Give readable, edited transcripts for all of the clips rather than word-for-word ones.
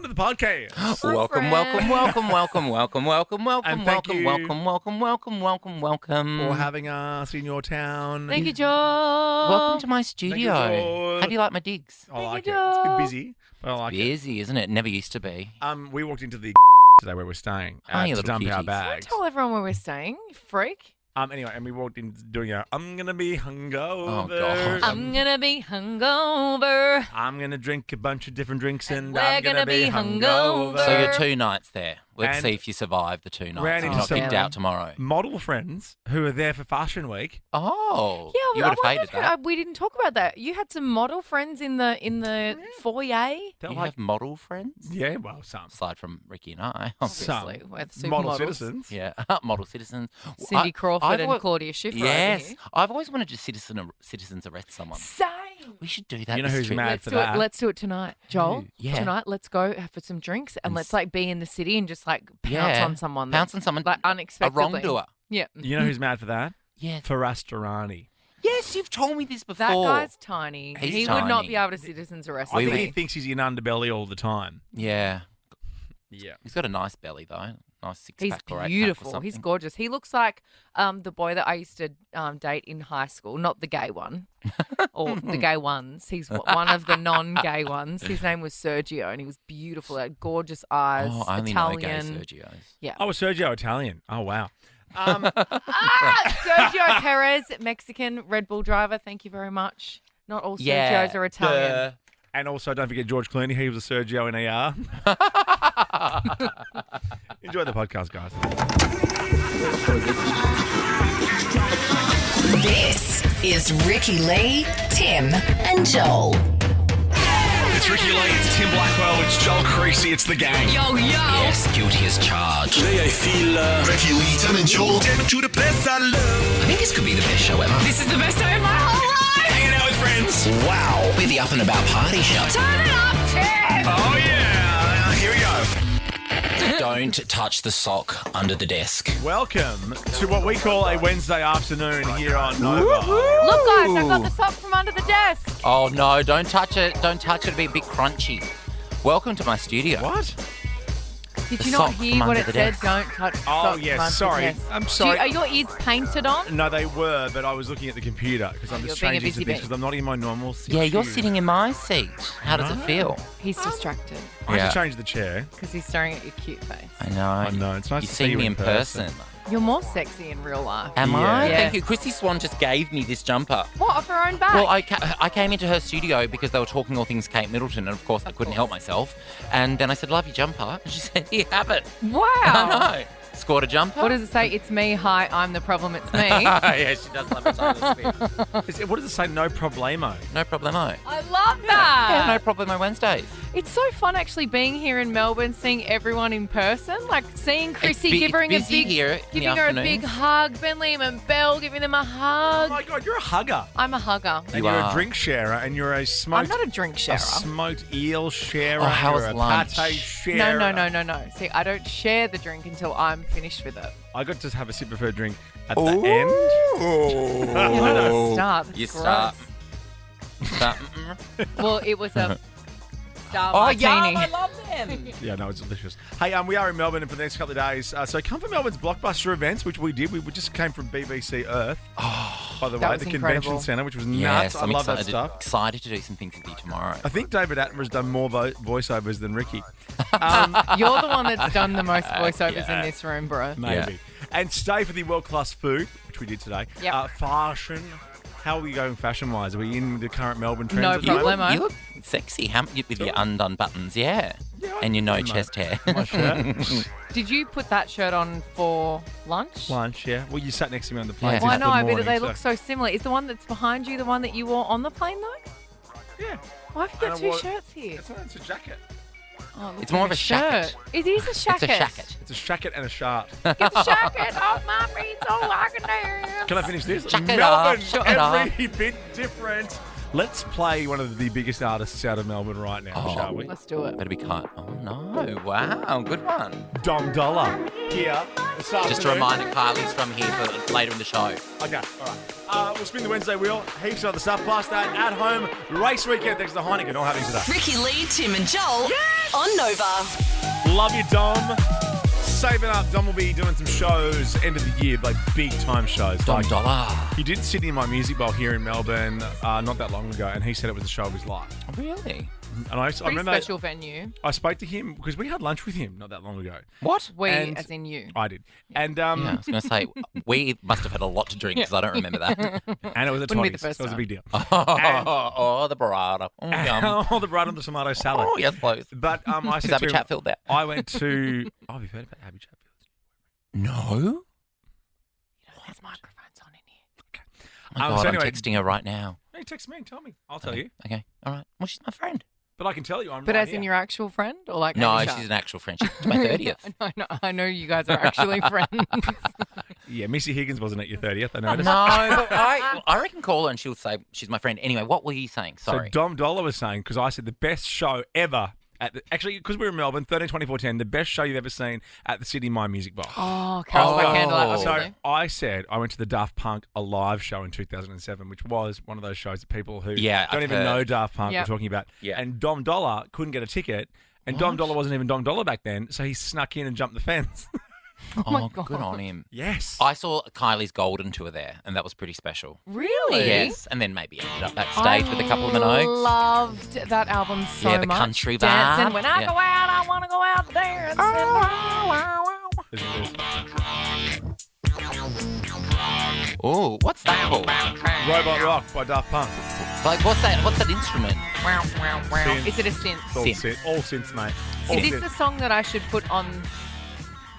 to the podcast. Welcome. And thank you welcome. for having us in your town. Thank you, Joel. Welcome to my studio. Joel. How do you like my digs? I like you, it. It's a bit Joel. busy, but I like it. Busy, isn't it? Never used to be. We walked into the today where we're staying Oh, you to little dump our cuties. bags. Tell everyone where we're staying, you freak. Anyway, and we walked in doing I'm gonna be hungover. Oh, God. I'm gonna be hungover. I'm gonna drink a bunch of different drinks and we're I'm gonna be hungover. So you're 2 nights there. Let's And see if you survive the 2 nights. ran If you're into not kicked some- out tomorrow. Model friends who are there for Fashion Week. Oh, Yeah, you would have hated that. We didn't talk about that. You had some model friends in the foyer. They're You like, have model friends? yeah, well, some Aside from Ricki and I, Some. Obviously, we're the model supermodels. citizens. Yeah, model citizens. Cindy Crawford I've and al- Claudia Schiffer Yes, over here. I've always wanted to citizens arrest someone. Same. We should do that. You know this who's trip. mad Let's for do that? it. Let's do it tonight, Joel. Yeah. Tonight, let's go for some drinks and And let's s- like be in the city and just like pounce Yeah. on someone. Pounce on someone, like a unexpectedly. wrongdoer. Yeah. You know who's mad for that? Yeah. Farastarani. Yes, you've told me this before. That guy's tiny. He's he would not tiny. be able to citizens arrest I We think were- he thinks he's in underbelly all the time. Yeah. Yeah. He's got a nice belly, though. Nice six He's pack or 8 pack or beautiful. He's something. gorgeous. He looks like the boy that I used to date in high school, not the gay one or the gay ones. He's one of the non-gay ones. His name was Sergio, and he was beautiful. Had gorgeous eyes. Oh, I only Italian. know gay Sergios. Yeah. Oh, Sergio Italian. Oh, wow. Sergio Perez, Mexican Red Bull driver. Thank you very much. Not all Sergios are Italian. And also, don't forget George Clooney. He was a Sergio in ER. Enjoy the podcast, guys. This is Ricki Lee, Tim, and Joel. It's Ricki Lee, it's Tim Blackwell, it's Joel Creasy, it's the gang. Yo, yo. Yes, guilty as charged. Today I feel Ricki Lee, Tim and Joel. To the place I love. I think this could be the best show ever. This is the best day of my whole life. Hanging out with friends. Wow. We're the up and about party show. Turn it up, Tim. Oh yeah, here we go. Don't touch the sock under the desk. Welcome to what we call a Wednesday afternoon here on Nova. Look, guys, I got the sock from under the desk. Oh, no, don't touch it. Don't touch it. It'll be a bit crunchy. Welcome to my studio. What? Did The you not sock hear from what under it the said? desk. Don't touch the Oh, sock from yes, under sorry. the desk. I'm sorry. Are your ears painted on? No, they were, but I was looking at the computer because I'm You're just being a changing busy to this bee. because I'm not in my normal seat. Yeah, you're sitting in my seat. How does it feel? He's distracted I Yeah. should change the chair. because he's staring at your cute face. I know. I know, it's nice You to see see you me in in person. You're more sexy in real life. Am Yeah. I? Yeah. Thank you. Chrissy Swan just gave me this jumper. What, off her own back? Well, I came into her studio because they were talking all things Kate Middleton, and of course I couldn't help myself. And then I said, "Love your jumper," and she said, "Here, have it." Wow. I know. Scored a jumper. What does it say? It's me. Hi, I'm the problem. It's me. Yeah, she does love it. Taylor Swift. What does it say? No problemo. No problemo. I love that. Yeah, no problemo Wednesdays. It's so fun actually being here in Melbourne, seeing everyone in person, like seeing Chrissy It's giving a busy big, here in the giving her a big afternoons. hug. Ben Liam and Belle giving them a Oh hug. my God, you're a hugger. I'm a hugger. And You you're are. a drink sharer and you're a I'm smoked, not a drink sharer. a smoked eel sharer. Oh, how you're was a lunch? pate sharer. No. See, I don't share the drink until I'm finished with it. I got to have a sip of her drink at the end. You're not a star. That's You gross. start. Start. Well, it was a star Oh, martini. yeah, I love them. Yeah, no, it's delicious. Hey, we are in Melbourne for the next couple of days. So come for Melbourne's blockbuster events, which we did. We just came from BBC Earth, by the that way, was the incredible. convention centre, which was Yes, nuts. I I'm love that excited. stuff. Excited to do some things with you tomorrow. I think David Attenborough's done more voiceovers than Ricki. You're the one that's done the most voiceovers in this room, bro. Maybe. Yeah. And stay for the world-class food, which we did today. Yep. Fashion. How are we going fashion-wise? Are we in the current Melbourne trends No at the moment? problemo. You look sexy with your undone buttons, yeah. And your no chest hair. My shirt. Did you put that shirt on for lunch? Lunch, yeah. Well, you sat next to me on the plane. Yeah. since Why the not? morning, But they look so similar. Is the one that's behind you the one that you wore on the plane, though? Yeah. Why have you got And I two wore- shirts here? It's a jacket. Oh, it looks It's more like of a shacket. shirt. It is a shacket. It's a shacket. It's a shacket and a shark. Get the shacket off my feet so I can dance. Can I finish this? Chuck it Melbourne, off, shut it every bit different. Let's play one of the biggest artists out of Melbourne right now, Oh. shall we? Let's do it. Better be cut. Oh, no. Wow, good one. Dom Dollar here this Just a afternoon. reminder, Carly's from here for later in the show. Okay, all right. We'll spin the Wednesday wheel. Heaps of other stuff. Plus that at home race weekend. Thanks to Heineken. All happening today. Ricki Lee, Tim, and Joel. on Nova. Love you, Dom. Saving up. Dom will be doing some shows end of the year, like big time shows. Dom Like, Dollar. he did Sydney My Music Bowl here in Melbourne not that long ago, and he said it was the show of his life. Really? And I Pretty remember special venue. I spoke to him because we had lunch with him not that long ago. What? We, And- as in you. I did. And Yeah, I was going to say, we must have had a lot to drink because I don't remember that. and it was a Wouldn't be the Toddy's. first It was a time. big deal. Oh, the burrata. Oh, yum. Oh, the bread on the tomato salad. Oh, yes, please. But I Is said Abby to him, Chatfield there? I went to... Oh, you've heard about Abby Chatfield? No. There's microphones on in here. Oh my God, so anyway- I'm texting her right now. Hey, text me and tell me. I'll tell you. Okay, all right. Well, she's my friend. But I can tell you I'm But right as in here. your actual friend? Or like No, Asia? she's an actual friend. She's my 30th. I know you guys are actually friends. Yeah, Missy Higgins wasn't at your 30th, I noticed. No, but I reckon call her and she'll say she's my friend. Anyway, what were you saying? Sorry. So Dom Dollar was saying, because I said the best show ever actually, because we were in Melbourne, 13, 24, 10, the best show you've ever seen at the Sydney My Music Bowl. Oh, Carols by Candlelight. So obviously. I said I went to the Daft Punk Alive show in 2007, which was one of those shows that people who Yeah, don't I've even heard. know Daft Punk Yep. were talking about. Yeah. And Dom Dollar couldn't get a ticket, and Dom Dollar wasn't even Dom Dollar back then, so he snuck in and jumped the fence. Oh, good on him. Yes. I saw Kylie's Golden tour there, and that was pretty special. Really? Yes, and then maybe ended up backstage with a couple of Minogues. Loved that album so Yeah, the much. country Dancing. vibe. When I Yeah. go out, I want to go out dancing. Oh, what's that called? Robot Rock by Daft Punk. Like, what's that? What's that instrument? Is it a synth? It's all Synth. synth. All synths, mate. All Is this synth. the song that I should put on?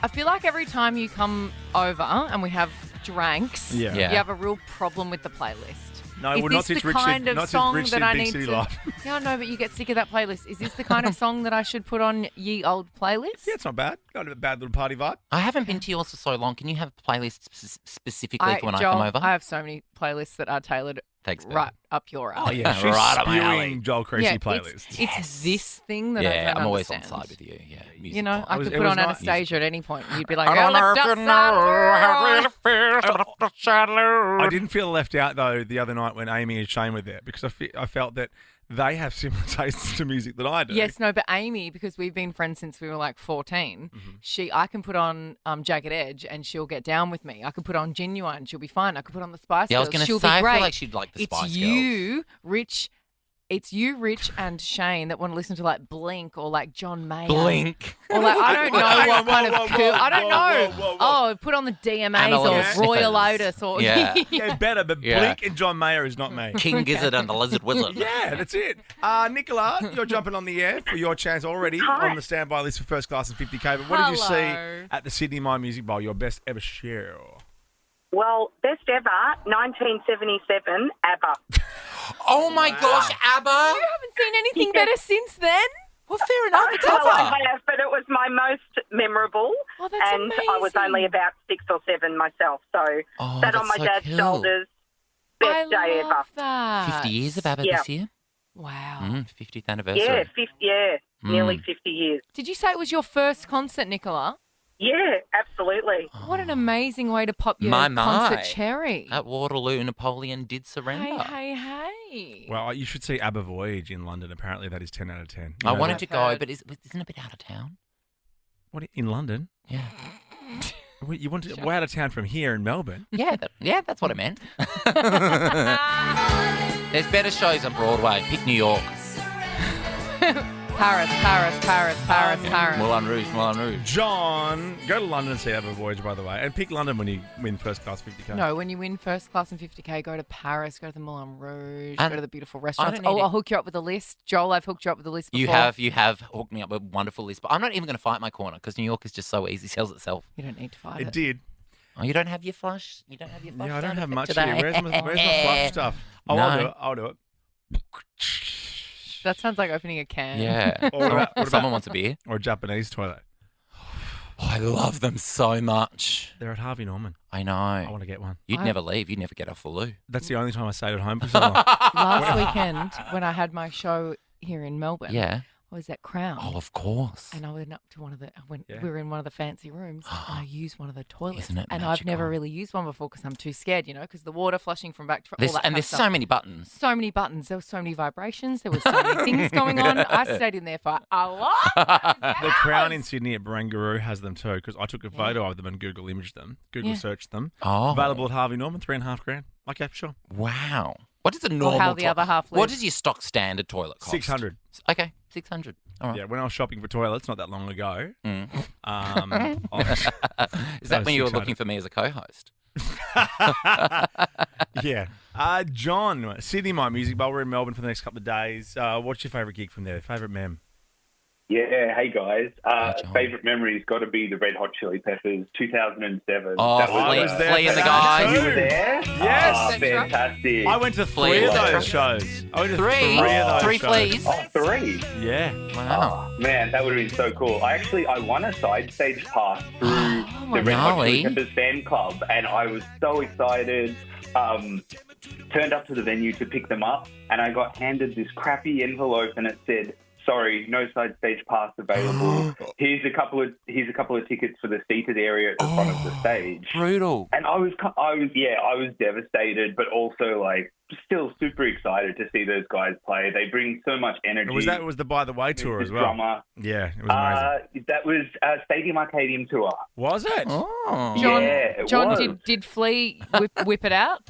I feel like every time you come over and we have drinks, Yeah. Yeah. you have a real problem with the playlist. No, Is well, this not since the Rich kind did- of not since song Rich that did I Big need City to? Life. Yeah, I know, but you get sick of that playlist. Is this the kind of song that I should put on ye old playlist? Yeah, it's not bad. Got a bad little party vibe. I haven't been to yours for so long. Can you have playlists specifically for when I Joel, come over? I have so many playlists that are tailored Thanks, Bill. right up your Oh, alley. yeah. She's Right up my alley. spewing Joel Creasy Yeah, playlists. it's this thing that I Yeah, don't I'm always understand. on side with you. Yeah, music You know, pop. I was- could it put was on nice. Anastasia at any point. You'd be like, I don't know "Girl, if you lift know how up really feels to lift the shadow. I didn't feel left out, though, the other night when Amy and Shane were there because I felt that they have similar tastes to music that I do. Yes, no, but Amy, because we've been friends since we were like 14, I can put on Jagged Edge and she'll get down with me. I could put on Genuine, she'll be fine. I could put on the Spice Yeah, I was Girls, going to she'll say, be I great. feel like she'd like the Spice it's Girls. you, Rich. It's you, Rich, and Shane that want to listen to like Blink or like John Mayer. Blink. Or like, I don't know Hang what on, kind whoa, of whoa, cool. whoa, I don't whoa, know. whoa, whoa. Oh, put on the DMAs Animal or Royal Sniffers. Otis or. Yeah. Yeah, better, but Yeah. Blink and John Mayer is not me. King Gizzard and the Lizard Wizard. Yeah, that's it. Nicola, you're jumping on the air for your chance already on the standby list for First Class and 50K. But what did you see Hello. at the Sydney My Music Bowl? Your best ever show? Well, best ever, 1977, ABBA. Oh my gosh, ABBA. You haven't seen anything better since then? Well, fair enough. It's Well, I ABBA. have, but it was my most memorable. Oh, that's and I was amazing. only about 6 or 7 myself, so Oh, sat on that's my so dad's cool. shoulders. Best I day love ever. that. 50 years of ABBA Yeah. this year. Wow. 50th anniversary. Yeah, 50, nearly 50 years. Did you say it was your first concert, Nicola? Yeah, absolutely. What an amazing way to pop your My, concert my. cherry. At Waterloo, Napoleon did surrender. Hey. Well, you should see ABBA Voyage in London. Apparently, that is 10 out of 10. You I know wanted that? to I've go, heard. but isn't it a bit out of town? What, in London? Yeah. Wait, you want to go out of town from here in Melbourne? Yeah, that's what I meant. There's better shows on Broadway. Pick New York. Paris, Paris, Paris, Paris, Paris. Moulin Rouge, Moulin Rouge. John, go to London and see ABBA Voyage, by the way. And pick London when you win First Class 50K. No, when you win first class and 50K, go to Paris, go to the Moulin Rouge, And go to the beautiful restaurants. don't need I'll hook you up with a list. Joel, I've hooked you up with a list before. You have hooked me up with a wonderful list, but I'm not even going to fight my corner because New York is just so easy, sells itself. You don't need to fight It it. did. Oh, you don't have your flush? You don't have your flush? Yeah, I don't sound have effect much today? here. Where's my flush stuff? Oh, No. I'll do it. That sounds like opening a can. Yeah. Or what about- Someone wants a beer. Or a Japanese toilet. Oh, I love them so much. They're at Harvey Norman. I know. I want to get one. You'd never leave. You'd never get off the loo. That's the only time I stayed at home for so long. Last weekend, when I had my show here in Melbourne, Yeah. was that Crown. Oh, of course. And I went up to Yeah. we were in one of the fancy rooms and I used one of the toilets. Isn't it and I've magical? never really used one before because I'm too scared, because the water flushing from back to front. And there's so many buttons. So many buttons. There were so many vibrations. There were so many things going on. I stayed in there for a lot. The Crown in Sydney at Barangaroo has them too, because I took a photo of them and Google imaged them. Google searched them. Oh. Available at Harvey Norman, $3,500. Okay, sure. Wow. What is a normal how the other half What lives. does your stock standard toilet cost? 600. Okay, 600. All right. Yeah, when I was shopping for toilets not that long ago. Mm. Is that when you were looking for me as a co-host? Yeah. John, Sydney My Music Bowl. We're in Melbourne for the next couple of days. What's your favourite gig from there? Favourite mem? Yeah, hey guys. John. Favourite memory's got to be the Red Hot Chili Peppers, 2007. Oh, That was, I was there Flea for and the that guys. too. You were there? Yes. Oh, fantastic. I went to Flea three of and the those shows. I went to Three? three of those Three shows. fleas? Oh, 3? Yeah. Wow. Oh, man, that would have been so cool. I won a side stage pass through the Red Hot Chili golly. Peppers fan club, and I was so excited. Turned up to the venue to pick them up, and I got handed this crappy envelope, and it said, "Sorry, no side stage pass available. Here's a couple of tickets for the seated area at the front of the stage." Brutal. And I was devastated, but also like still super excited to see those guys play. They bring so much energy. Was the By the Way tour as well? Drummer. Yeah, it was amazing. That was Stadium Arcadium tour. Was it? Oh. John, Yeah, it John was. did Flea whip it out?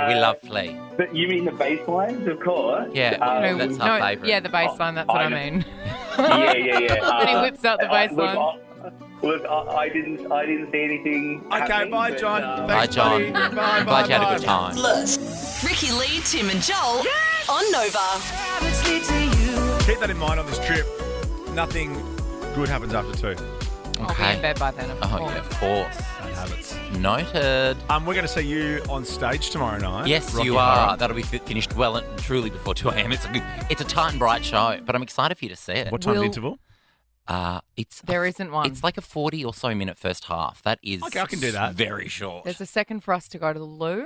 We love Flea. But you mean the bass lines, of course. Yeah, that's our favourite. Yeah, the bass line, that's what I I know. mean. Yeah. Then he whips out the bass line. Look, I didn't see anything. Okay, happening, bye, but, John. Bye, Thanks, John. buddy. Bye, I'm glad you had a good bye. time. LOOOOOSE. Ricki Lee, Tim and Joel on Nova. Keep that in mind on this trip. Nothing good happens after 2. I'll be Okay. in bed by then, of Oh, course. yeah, of course. Bad habits. Noted. We're going to see you on stage tomorrow night. Yes, Rocky you are. Horror. That'll be finished well and truly before 2 a.m. It's a tight and bright show, but I'm excited for you to see it. What time's the Will- interval? There isn't one. It's like a 40 or so minute first half. That is Okay, I can do that. very short. There's a second for us to go to the loo,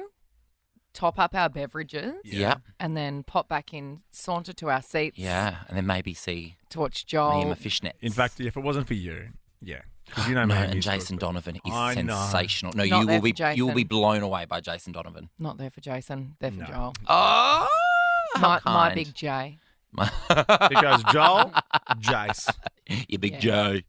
top up our beverages, Yeah. and then pop back in, saunter to our seats Yeah, and then maybe see to watch me and Joel. my fishnets. In fact, if it wasn't for you, yeah. Because you know no, me and musicals, Jason but- Donovan is I know. sensational. No, Not you there will be for Jason. you will be blown away by Jason Donovan. Not there for Jason, there for No. Joel. Oh, My big J. It goes Joel, Jace. you big Yeah. Joe.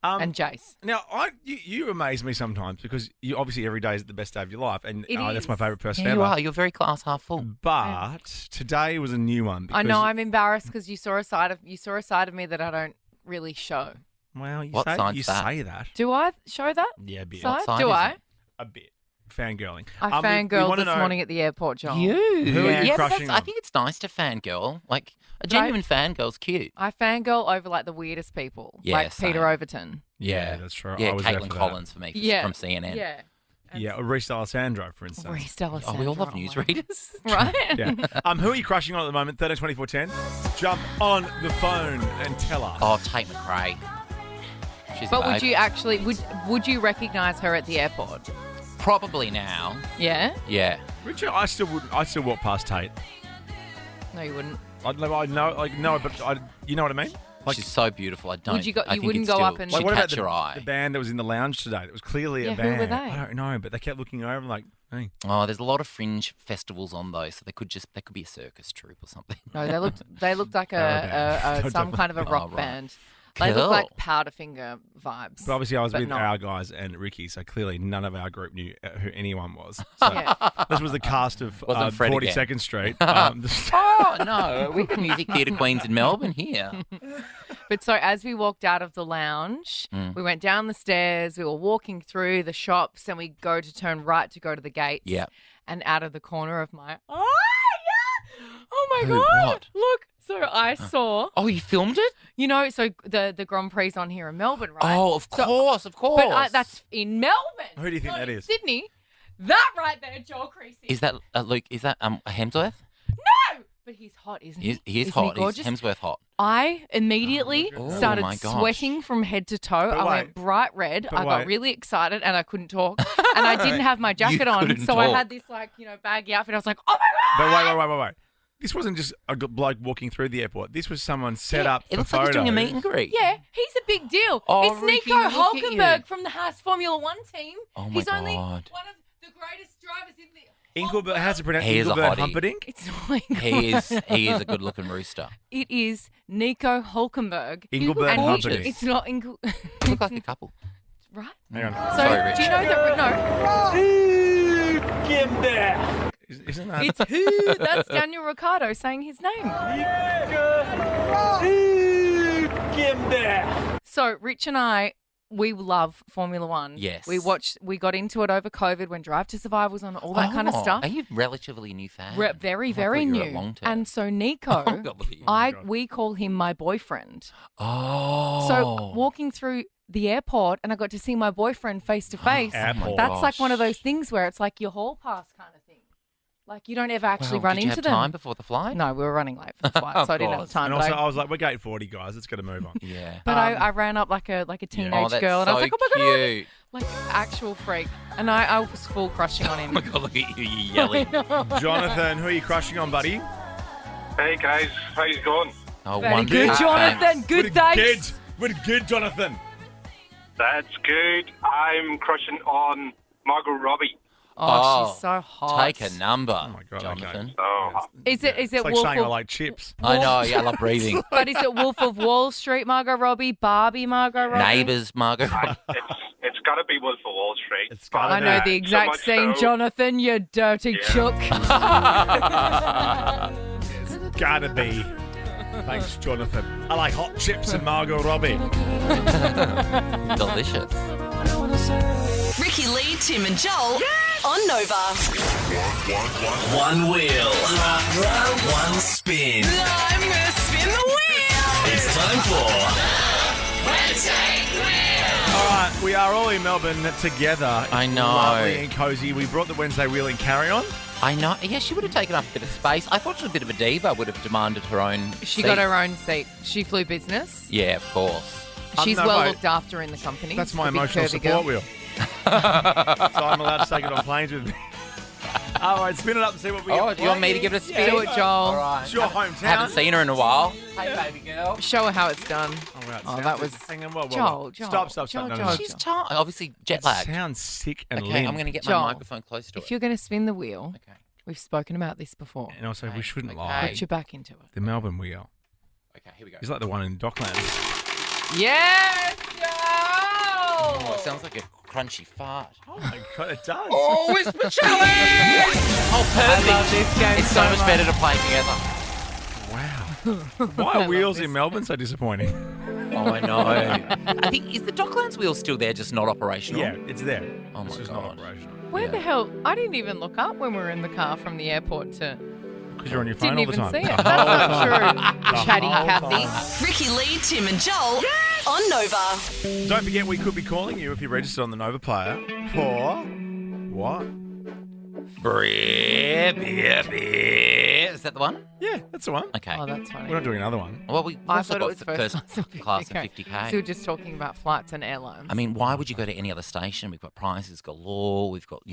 And Jace. Now, you amaze me sometimes because you obviously every day is the best day of your life, and It that's is. my favourite person Yeah, ever. you are. You're very glass half full. But today was a new one. I know because- I'm embarrassed because you saw a side of me that I don't really show. Well, you What say side's that? say that. Do I show that Yeah, a bit. side? side Do is I? it? A bit. Fangirling. I we fangirled wanna this know- morning at the airport, Joel. Who are you yeah, but crushing I on? think it's nice to fangirl. Like a genuine fangirl's cute. I fangirl over like the weirdest people, Yeah, like Peter same. Overton. Yeah, that's true. Yeah, I was there Caitlin for that. Collins for me from CNN. Yeah. Yeah, or Reece Alessandro, for instance. Reece Alessandro. Oh, we all love newsreaders. Right? Yeah. Who are you crushing on at the moment? 13 24 10. Jump on the phone and tell us. Oh, Tate McRae. She's a But would babe. you actually would you recognise her at the airport? Probably now. Yeah? Yeah. Richard, I still walk past Tate. No, you wouldn't. I know, but you know what I mean? Like, She's so beautiful. I don't. Would you go- I you think wouldn't it's go still, up and- she'd what about catch your eye. the band that was in the lounge today? That was clearly Yeah, a who band. were they? I don't know, but they kept looking over and like, hey. Oh, there's a lot of fringe festivals on those, so they could be a circus troupe or something. No, they looked like They were bad. some kind of a rock right. band. They Cool. look like Powderfinger vibes. But obviously, I was but with not. our guys and Ricki, so clearly none of our group knew who anyone was. So Yeah. this was the cast of Wasn't Fred 42nd Street. Oh no, we have music theatre queens in Melbourne here. But so as we walked out of the lounge, we went down the stairs, we were walking through the shops, and we go to turn right to go to the gates. Yeah. And out of the corner of my oh my Who? god. What? Look. So I saw Oh, you filmed it? so the Grand Prix on here in Melbourne, right? Oh, of So- course. But that's in Melbourne. Who do you think not that in is? Sydney. That right there, Joel Creasy. Is that Luke? Is that Hemsworth? No! But he's hot, isn't he? He is Isn't hot. He gorgeous? He's Hemsworth hot. I immediately Oh, started my gosh. sweating from head to toe. But I went wait. bright red. But I got wait. really excited and I couldn't talk. And I didn't have my jacket on. couldn't So I talk. had this baggy outfit. I was like, oh my God. But wait. This wasn't just a bloke walking through the airport. This was someone set up It for looks photos. like he's doing a meet and greet. Yeah, he's a big deal. Oh, it's Ricki, Nico look at you. Hulkenburg from the Haas Formula One team. Oh, my he's only God. one of the greatest drivers in the Engelbert, how's it pronounced? He is a Engelbert hottie. Humperdinck? It's not He is a good-looking rooster. It is Nico Hulkenburg. Engelbert And Humperdinck. it's not Ingel. Look like a couple. Right? Hang on. So, Sorry, Rich. do you know that? No. Isn't that? It's who? That's Daniel Ricciardo saying his name. So, Rich and I, we love Formula One. Yes. We got into it over COVID when Drive to Survive was on, all that kind of stuff. Are you relatively new fan? Very, I very thought you were new. a long term. And so Nico, Oh, God, look at you. we call him my boyfriend. Oh. So walking through the airport and I got to see my boyfriend face to face. Airport. That's like one of those things where it's like your hall pass kind of thing. Like you don't ever actually run did you into have them. time before the flight? No, we were running late for the flight, Of so I didn't have course. time. And But, also, I, I was like, we're gate 40, guys. Let's get to move on. Yeah. but I ran up like a teenage Oh, that's girl and I was so like, oh my god, cute. like actual freak. And I was full crushing on Oh him. my God, look at you, you're yelling. Jonathan, who are you crushing on, buddy? Hey guys, how's it going? Oh, Very wonderful. good, Thanks. Jonathan. Good, thanks. We're good, Jonathan. That's good. I'm crushing on Margot Robbie. Oh, she's so hot. Take a number, Oh, my God, Jonathan. okay. Oh, Is it It's like Wolf saying I of, like chips. I know, yeah, I love breathing. but is it Wolf of Wall Street, Margot Robbie, Barbie, Margot Robbie? Neighbours, Margot. it's got to be Wolf of Wall Street. It's gotta I know be. the exact much scene, so- Jonathan, you dirty chook. It's gotta be. Thanks, Jonathan. I like hot chips and Margot Robbie. Delicious. Ricki Lee, Tim and Joel on Nova. One wheel. One spin. I'm gonna spin the wheel. It's time for All right, we are all in Melbourne together. I know. Lovely and cozy. We brought the Wednesday wheel and carry on. I know. Yeah, she would have taken up a bit of space. I thought she was a bit of a diva, would have demanded her own She seat. got her own seat. She flew business. Yeah, of course. She's no, well wait. looked after in the company. That's my The big emotional curvy support girl. wheel. So I'm allowed to take it on planes with me. All right, spin it up and see what we Oh, get. do you want me to give it a spin? Do it, Joel. All right. It's your hometown. Haven't seen her in a while. Hey, baby girl. Show her how it's done. Oh, that was- Hang on, whoa. Joel. Stop. Joel, No, Joel, no. Joel. She's tired. Obviously jet It lag. sounds sick and Okay, limp. I'm going to get Joel, my microphone close to If it. you're going to spin the wheel, Okay. we've spoken about this before. And also, we shouldn't Okay. lie. Put your back into it. The Melbourne wheel Okay, here we go. is like the one in Docklands. Yes, Oh, Joel! it sounds like a crunchy fart. Oh my God, it does. Oh, whisper challenge! Oh, perfect. I love this game It's so much better to play together. Wow. Why are wheels in Melbourne so disappointing? Oh, I know. I think, is the Docklands wheel still there, just not operational? Yeah, it's there. Oh my It's just God. not operational. Where the hell? I didn't even look up when we were in the car from the airport to. Because you're on your phone Didn't all the even time. see it. That's not true. Chatty whole Kathy. time. Ricki Lee, Tim and Joel on Nova. Don't forget, we could be calling you if you're registered on the Nova Player for what? Is that the one? Yeah, that's the one. Okay. Oh, that's funny. We're not doing another one. Well, we I also thought it got was the first class of 50K. So we're just talking about flights and airlines. I mean, why would you go to any other station? We've got prizes galore. We've got,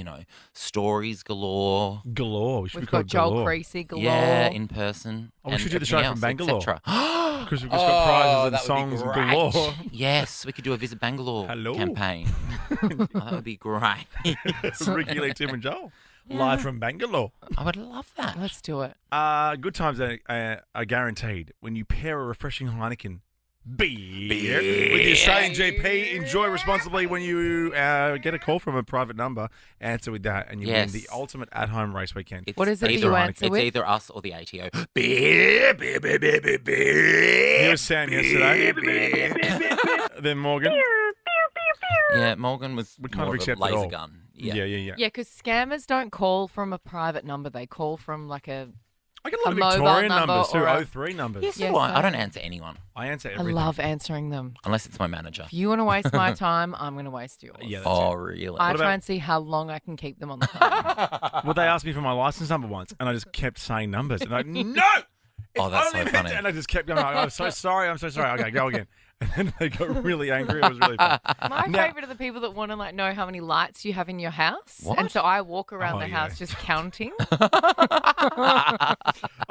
stories galore. Galore. We should we've be got called Joel Galore. Creasy galore. Yeah, in person. Oh, we and should do the show everything from else, Bangalore. etc. Because we've just got prizes and that would be songs great. galore. Yes, we could do a Visit Bangalore Hello. campaign. That would be great. Ricki Lee, Tim and Joel. Live from Bangalore. I would love that. Let's do it. Good times are guaranteed when you pair a refreshing Heineken beer with the Australian GP. Enjoy responsibly. When you get a call from a private number, answer with that, and you Yes. win the ultimate at-home race weekend. It's What is it that either you Heineken. answer It's with? either us or the ATO. Beer, beer, beer, beer, beer, beer. Here was Sam yesterday. Then Morgan. Yeah, Morgan was We kind more of of a accept it laser all. gun. Yeah. Yeah, because scammers don't call from a private number. They call from like a. I get a lot A of mobile Victorian number numbers too, or a- 03 numbers. Yes, Yes, so I I- don't answer anyone I answer I everything. love answering them. unless it's my manager. If you want to waste my time, I'm going to waste yours. Yeah, that's Oh, it. really? I What try about- and see how long I can keep them on the phone. Well, they asked me for my license number once, and I just kept saying numbers. And I no! Oh, that's only so meant funny. And I just kept going, I'm so sorry. Okay, go again. And then they got really angry. It was really fun. My Now- favourite are the people that want to know how many lights you have in your house. What? And so I walk around Oh, the yeah. house just counting.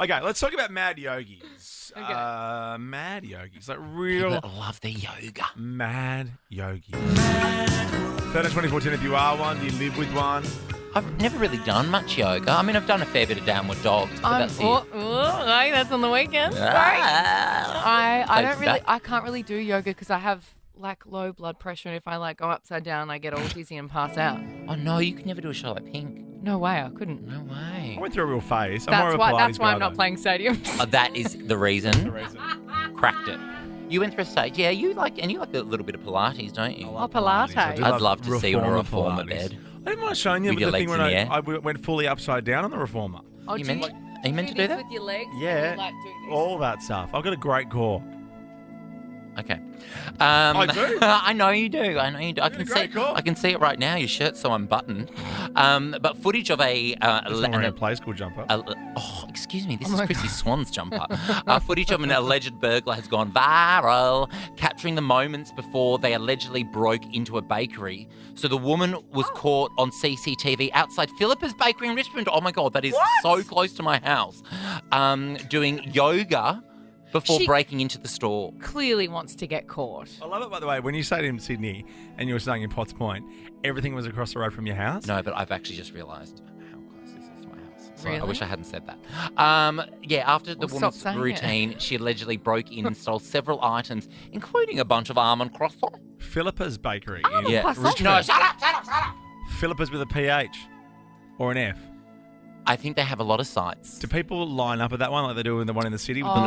Okay, let's talk about mad yogis. Okay. Mad yogis, like People real that love their yoga. mad yogis. 2014, if you are one, do you live with one? I've never really done much yoga. I mean, I've done a fair bit of downward dogs, but that's it. Hey, that's on the weekend. Ah. I Takes don't really, back. I can't really do yoga because I have like low blood pressure, and if I like go upside down, I get all dizzy and pass out. Oh, no, you can never do a show like Pink. No way, I couldn't. No way. I went through a real phase. I'm more of a Pilates That's why guy, I'm not though. playing stadiums. That is the reason. The reason. Cracked it. You went through a stage. Yeah, you like a little bit of Pilates, don't you? Oh, Pilates. I do I'd love to see you on a reformer reformer Pilates. bed. I didn't mind showing you With the your thing legs when in the I air. went fully upside down on the reformer. Oh, You do meant- Are you meant to do that? with your legs? Yeah. And you, like, do this? All that stuff. I've got a great core. Okay. I do. I know you do. I know you do. I can a see. great call. I can see it right now. Your shirt's so unbuttoned. But footage of a It's not wearing a play school jumper. oh, excuse me. This is Chrissy Swan's jumper. Footage of an alleged burglar has gone viral, capturing the moments before they allegedly broke into a bakery. So the woman was caught on CCTV outside Philippa's Bakery in Richmond. Oh my God, that is so close to my house. Doing yoga before She- breaking into the store. Clearly wants to get caught. I love it, by the way, when you stayed in Sydney and you were staying in Potts Point, everything was across the road from your house. No, but I've actually just realised how close this is to my house. So I Really? wish I hadn't said that. Yeah, after the Well, stop woman's saying it. routine, she allegedly broke in and stole several items, including a bunch of almond croissants. Philippa's Bakery. Oh, in Yeah. croissant. No, Richmond. shut up. Philippa's with a PH or an F. I think they have a lot of sites. Do people line up at that one like they do in the one in the city with the Oh,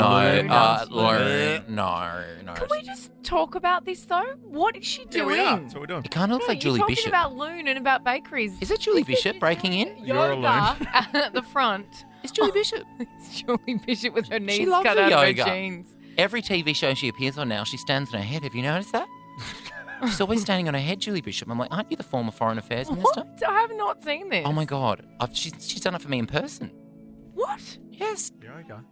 balloon? No. Can we just talk about this though? What is she Yeah, doing? we are. That's what we're doing. It kind of looks like You're Julie talking Bishop. about Loon and about bakeries. Is it Julie Bishop breaking in? You're a Yoga at the front. It's Julie Bishop. It's Julie Bishop with her knees loves cut her out of her yoga. jeans. Every TV show she appears on now, she stands on her head. Have you noticed that? She's always standing on her head, Julie Bishop. I'm like, aren't you the former Foreign Affairs Minister? What? I have not seen this. Oh my God. She's done it for me in person. What? Yes. Yoga.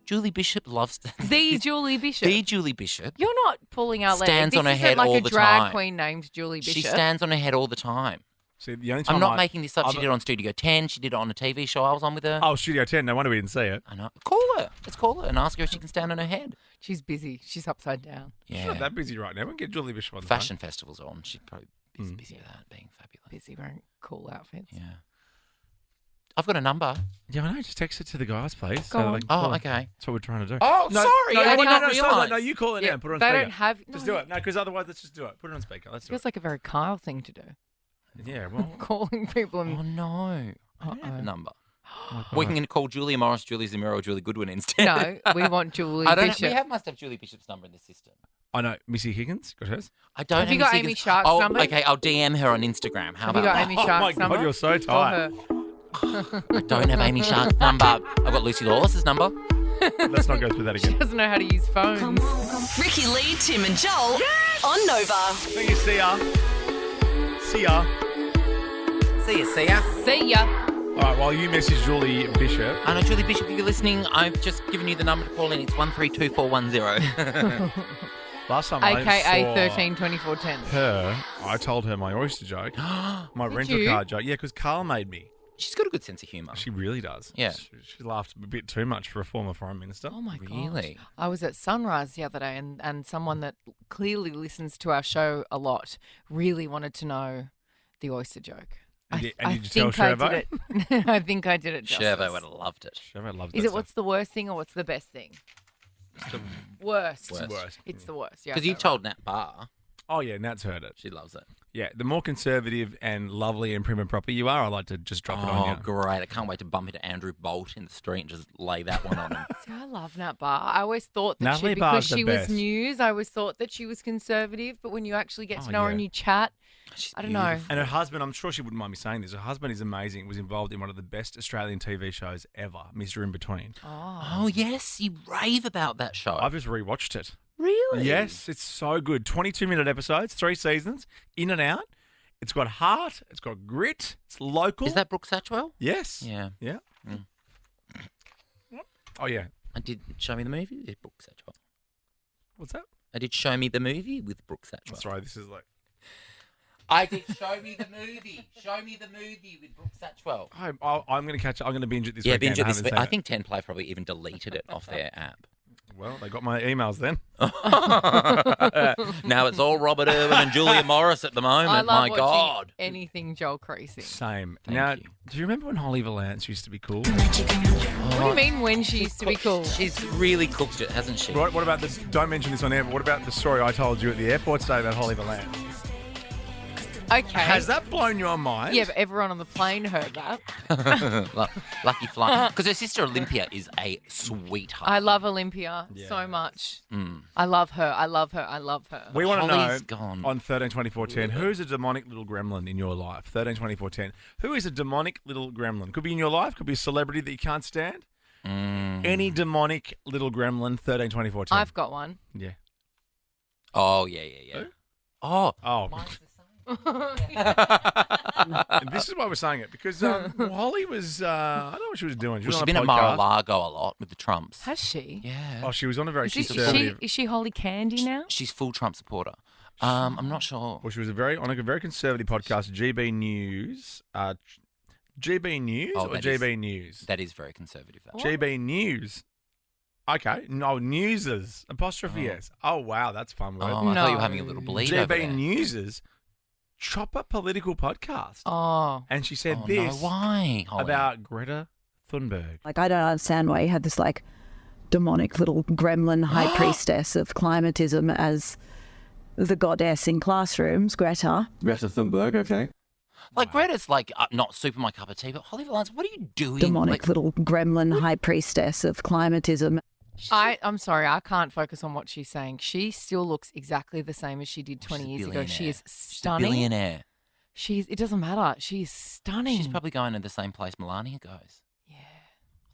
Julie Bishop loves The Julie Bishop. The Julie Bishop. You're not pulling out Stands legs. on her This isn't head like all a the drag time. queen named Julie Bishop. She stands on her head all the time. See, the only time I'm not making this up. She did it on Studio 10. She did it on a TV show I was on with her. Oh, Studio 10. No wonder we didn't see it. I know. Call her. Let's call her and ask her if she can stand on her head. She's busy. She's upside down. She's Yeah. not that busy right now. We can get Julie Bishop on the Fashion festivals on. She'd probably be busy with that, being fabulous. Busy wearing cool outfits. Yeah. I've got a number. phone. Yeah, I know. Just text it to the guys, please. Go on. they can call Oh, it. okay. That's what we're trying to do. Oh, No, sorry. No, I no, didn't no, realise. no, you call it Yeah, now. Put it on they speaker. don't have. Just no, do it. No, because otherwise, let's just do it. Put it on speaker. Let's do Feels it. like a very Kyle thing to do. Yeah, well. Calling people Oh, and no. I don't have a Uh-oh. number. We can call Julia Morris, Julie Zamiro, or Julie Goodwin instead. no, we want Julie I don't. Bishop. Must have Julie Bishop's number in the system. I know. Missy Higgins got hers. I don't. Have you Amy got Amy Seeger's- Shark's oh, number? Okay, I'll DM her on Instagram. How Have you about got that? Amy Oh, Shark's my God, number? you're so Call tight. her. I don't have Amy Shark's number. I've got Lucy Lawless's number. Let's not go through that She again. doesn't know how to use phones. Ricki Lee, Tim and Joel on Nova. Thank you, see ya. See ya. See ya. See ya. All right, while you message Julie Bishop, I know, Julie Bishop, if you're listening, I've just given you the number to call in. It's 132410. last time I AKA saw 132410. her, I told her my oyster joke, my rental you? car joke. Yeah, because Carl made me. She's got a good sense of humour. She really does. Yeah. She laughed a bit too much for a former foreign minister. Oh my god. Really? I was at Sunrise the other day and someone that clearly listens to our show a lot really wanted to know the oyster joke. And did you think tell I Shervo? did it. I think I did it justice. Shervo would have loved it. Shervo loves Is that it what's the worst thing or what's the best thing? Worst. Worst. Worst. It's the worst. Yeah. Because you okay, told Nat Barr. Oh, yeah, Nat's heard it. She loves it. Yeah, the more conservative and lovely and prim and proper you are, I like to just drop it on Oh, you. great. I can't wait to bump into Andrew Bolt in the street and just lay that one on him. See, I love Nat Barr. I always thought that Natalie because Barr's the she was best. news, I always thought that she was conservative. But when you actually get to know her yeah. and you chat, She's I don't know. beautiful. And her husband, I'm sure she wouldn't mind me saying this, her husband is amazing, was involved in one of the best Australian TV shows ever, Mr. In Between. Oh, yes. You rave about that show. I've just rewatched it. Really? Yes, it's so good. 22-minute episodes, 3 seasons, in and out. It's got heart, it's got grit, it's local. Is that Brooke Satchwell? Yes. Yeah. Yeah. Mm. Oh, yeah. I did Show Me the Movie with Brooke Satchwell. What's that? I did Show Me the Movie with Brooke Satchwell. That's right. This is like. I did Show Me the Movie. Show Me the Movie with Brooke Satchwell. I'm going to catch it. I'm going to binge it this Yeah, weekend. binge it this haven't week. seen I it. think 10 Play probably even deleted it off their app. Well, they got my emails then. Now it's all Robert Irwin and Julia Morris at the moment. I love My watching God. anything Joel Creasy. Same. Thank now, you. do you remember when Holly Valance used to be cool? What do you mean when she used to be cool? She's really cooked it, hasn't she? What about this? Don't mention this on air, but what about the story I told you at the airport today about Holly Valance? Okay. Has that blown your mind? Yeah, but everyone on the plane heard that. Lucky fly. Because her sister Olympia is a sweetheart. I love Olympia so much. I love her. I love her. I love her. We want to know Holly's gone. on 13 24 10, who's a demonic little gremlin in your life? 13 24 10. Who is a demonic little gremlin? Could be in your life, could be a celebrity that you can't stand. Any demonic little gremlin, 13 24 10. I've got one. Yeah. Oh, yeah. Who? Oh. Oh. Mine's the same. And this is why we're saying it, because Holly was, I don't know what she was doing. She was Well, she's on been a at podcast. Mar-a-Lago a lot with the Trumps. Has she? Yeah. Oh, she was on a very Is conservative. she Holy Candy now? She's full Trump supporter. I'm not sure. Well, she was on a very conservative podcast, GB News. GB News Oh, or that GB is- News? That is very conservative. That. GB News. Okay. No, Newses. Apostrophe S. Oh, wow. That's a fun word. Oh, I thought you were No. having a little bleed over GB there. Newses. Chopper political podcast. Oh. And she said Oh, this no, why? Holly? about Greta Thunberg. Like, I don't understand why you had this, like, demonic little gremlin high priestess of climatism as the goddess in classrooms, Greta. Greta Thunberg, okay. Like, Greta's like not super my cup of tea, but Holly Valance, what are you doing? Demonic Like, little gremlin high priestess of climatism. I'm sorry, I can't focus on what she's saying. She still looks exactly the same as she did 20 she's a years ago. She is billionaire. She's a stunning. billionaire. It doesn't matter. She's stunning. She's probably going to the same place Melania goes. Yeah.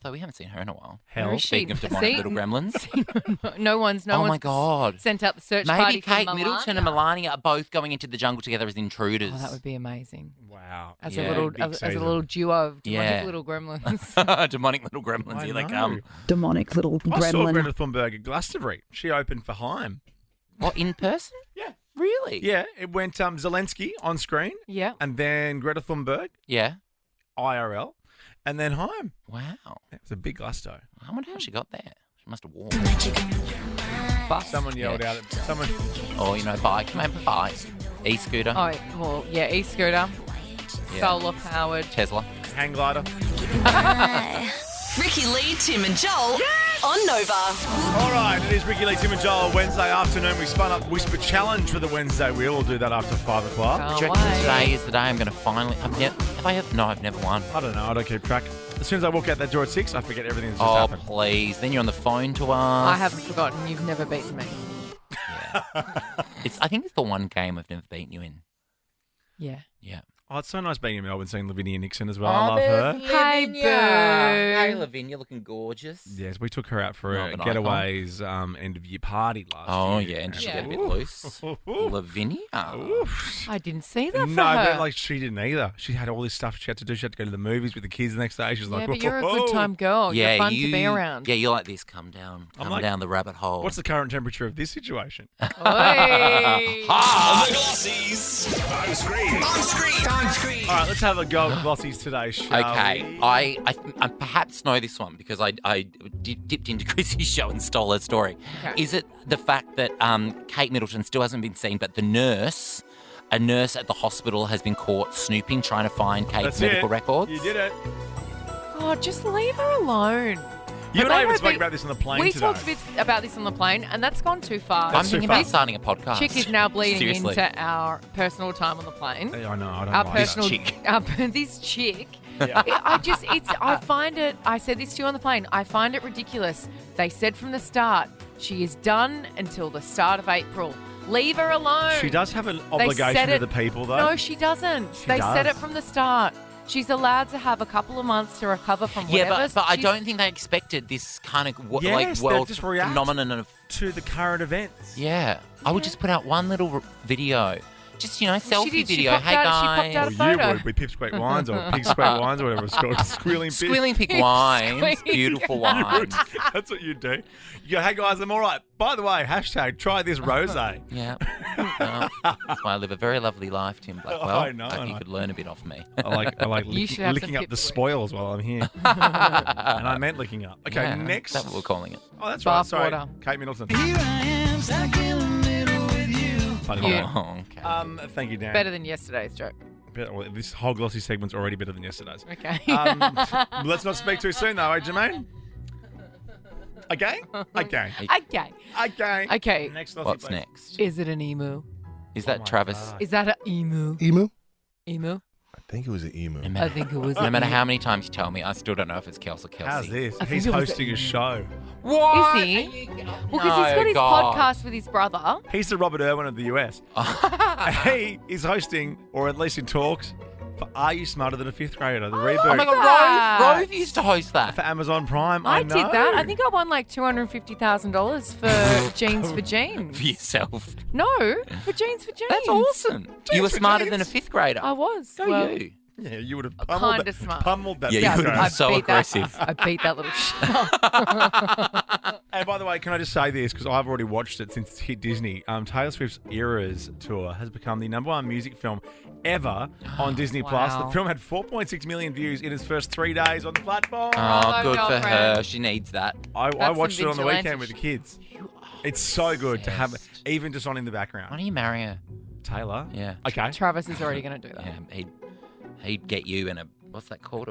Although we haven't seen her in a while. Hell. Where is she? Speaking of demonic See? little gremlins. no one's Oh, my God. sent out the search party Maybe for Kate Melania. Middleton and Melania are both going into the jungle together as intruders. Oh, that would be amazing. Wow. As Yeah. a little Big as a season. little duo of demonic Yeah. little gremlins. Demonic little gremlins. I Here they know. come. Demonic little I saw gremlin. Greta Thunberg at Glastonbury. She opened for Haim. What, in person? Yeah. Really? Yeah, it went Zelensky on screen, yeah. and then Greta Thunberg, Yeah. IRL, and then Haim. Wow. It was a big gusto. I wonder how she got there. She must have walked. Someone yelled out at someone. Or, bike. Maybe bike. E-scooter. Oh, well, yeah, e-scooter, Yeah. solar powered. Tesla. Hang glider. Ricki Lee, Tim and Joel on Nova. All right, it is Ricki Lee, Tim and Joel. Wednesday afternoon, we spun up Whisper Challenge for the Wednesday wheel. We'll do that after 5 o'clock. Can't Do you reckon wait. today is the day I'm going to finally... No, I've never won. I don't know. I don't keep track. As soon as I walk out that door at 6, I forget everything that's just Oh, happened. please. Then you're on the phone to us. I haven't forgotten. You've never beaten me. I think it's the one game I've never beaten you in. Yeah. Yeah. Oh, it's so nice being in Melbourne, seeing Lavinia Nixon as well. I love her. Hey, boo. Hey, Lavinia, looking gorgeous. Yes, we took her out for a Melbourne getaways end of year party last Oh, year. yeah, and she Yeah. get a bit loose. Lavinia. Oof. I didn't see that for No, her. but like she didn't either. She had all this stuff she had to do. She had to go to the movies with the kids the next day. She was yeah, like, but you're a "Whoa." good time girl. You're fun to be around. Yeah, you're like this. Come down. I'm Come like, down the rabbit hole. What's the current temperature of this situation? Oi. The Glossys. On screen. On screen. On screen. All right, let's have a go at Glossies today, shall Okay, we? I perhaps know this one because I dipped into Chrissy's show and stole her story. Okay. Is it the fact that Kate Middleton still hasn't been seen, but a nurse at the hospital has been caught snooping, trying to find Kate's That's medical it. records? You did it. Oh, just leave her alone. You But and I they even were spoke big- about this on the plane We today. talked a bit about this on the plane, and that's gone too far. I'm That's thinking too about far. starting a podcast. Chick is now bleeding Seriously. into our personal time on the plane. Hey, I know, I don't Our like personal that. this chick. Yeah. I find it. I said this to you on the plane. I find it ridiculous. They said from the start she is done until the start of April. Leave her alone. She does have an They obligation said to it- the people, though. No, she doesn't. She They said does. it from the start. She's allowed to have a couple of months to recover from whatever. Yeah, but I She's- don't think they expected this kind of Yes, they world just react. phenomenon of To the current events. Yeah. I would just put out one little video Just, selfie did. She video. popped Hey, out- guys. she popped out a Well, you photo. would with Pipsqueak Wines or Pigsqueak Wines or whatever it's called. Squealing Pig. Squealing Pig Wines. Beautiful wines. That's what you do. You go, hey guys, I'm all right. By the way, hashtag try this rosé. Yeah. That's why I live a very lovely life, Tim Blackwell. I know, Hope I you know. could learn a bit off me. I like You should have licking some up the Pipsqueak. spoils while I'm here. And I meant licking up. Okay, Yeah, next. That's what we're calling it. Oh, that's Bath right. Sorry. water. Kate Middleton. Here I am, stuck in the middle with you. Funny You. one. Oh, okay. Thank you, Dan. Better than yesterday's joke. Well, this whole glossy segment's already better than yesterday's. Okay. Let's not speak too soon, though, eh, Jermaine? Okay? Okay. Okay. Okay. Okay. Next glossy, What's please. next? Is it an emu? Is Oh that my Travis? God. Is that an emu? Emu? Emu? I think it was an emu. I think it was. No an matter emu. how many times you tell me, I still don't know if it's Kels or Kelsey. How's this? I think He's it was- hosting a show. What? Is he? Well, because he's got his podcast with his brother. He's the Robert Irwin of the US. He is hosting, or at least in talks, for Are You Smarter Than a Fifth Grader? The reboot Oh my God, that. Rove used to host that. for Amazon Prime. I know. did that. I think I won like $250,000 for Jeans for Jeans. For yourself. No, for Jeans for Jeans. That's awesome. You were for smarter jeans. than a fifth grader. I was. Go well, you. Yeah, you would have Kinda pummeled that, smart. pummeled that. Yeah, fifth you would have grader. been so beat aggressive. That, I beat that little shit. And by the way, can I just say this, because I've already watched it since it's hit Disney. Taylor Swift's Eras tour has become the #1 music film ever on Disney Plus. Wow. The film had 4.6 million views in its first 3 days on the platform. Oh, Hello, good for girlfriend. her. She needs that. I That's watched it some on the vigilante weekend with the shit. kids. It's so good to have it, Obsessed. even just on in the Why background. don't you marry her? Taylor? Yeah. Okay. Travis is already going to do that. Yeah, he'd get you in a, what's that called?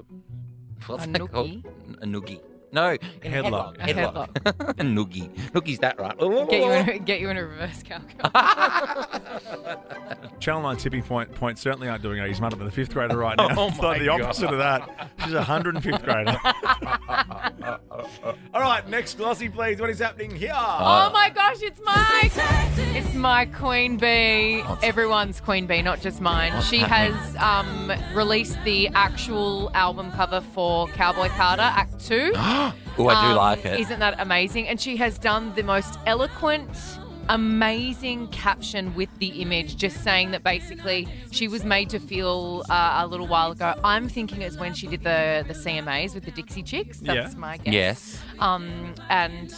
What's A that called? A noogie. No, in a Headlock. A headlock. a noogie. Noogie's that right? Get you in a reverse calculator. Channel 9 tipping point certainly aren't doing it. He's smarter than the fifth grader right now. Oh It's my like the opposite of that. She's a 105th grader. All right, next glossy, please. What is happening here? Oh my gosh, it's my queen bee. Everyone's queen bee, not just mine. What's She happening? has released the actual album cover for Cowboy Carter Act 2. Oh, I do like it. Isn't that amazing? And she has done the most eloquent, amazing caption with the image, just saying that basically she was made to feel a little while ago. I'm thinking it's when she did the CMAs with the Dixie Chicks. That's Yeah. my guess. Yes. And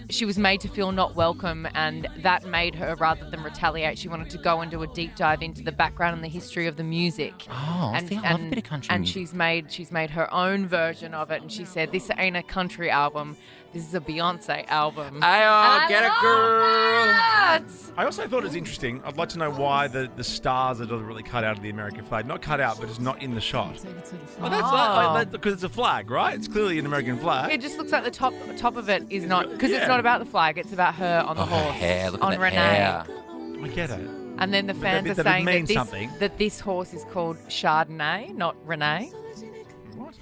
she was made to feel not welcome, and that made her, rather than retaliate, she wanted to go and do a deep dive into the background and the history of the music. Oh, I think I love a bit of country and music. she's made her own version of it, and she said, "This ain't a country album. This is a Beyonce album." Ayo, get it, girl. That. I also thought it was interesting. I'd like to know why the stars are deliberately cut out of the American flag. Not cut out, but it's not in the shot. Oh, that's because it's a flag, right? It's clearly an American flag. It just looks like the top of it is not, because Yeah. it's not about the flag. It's about her on the Oh, her horse. hair. Look on at that Renee. hair. I get it. And then the fans that are it saying means that something. this horse is called Chardonnay, not Renee. What?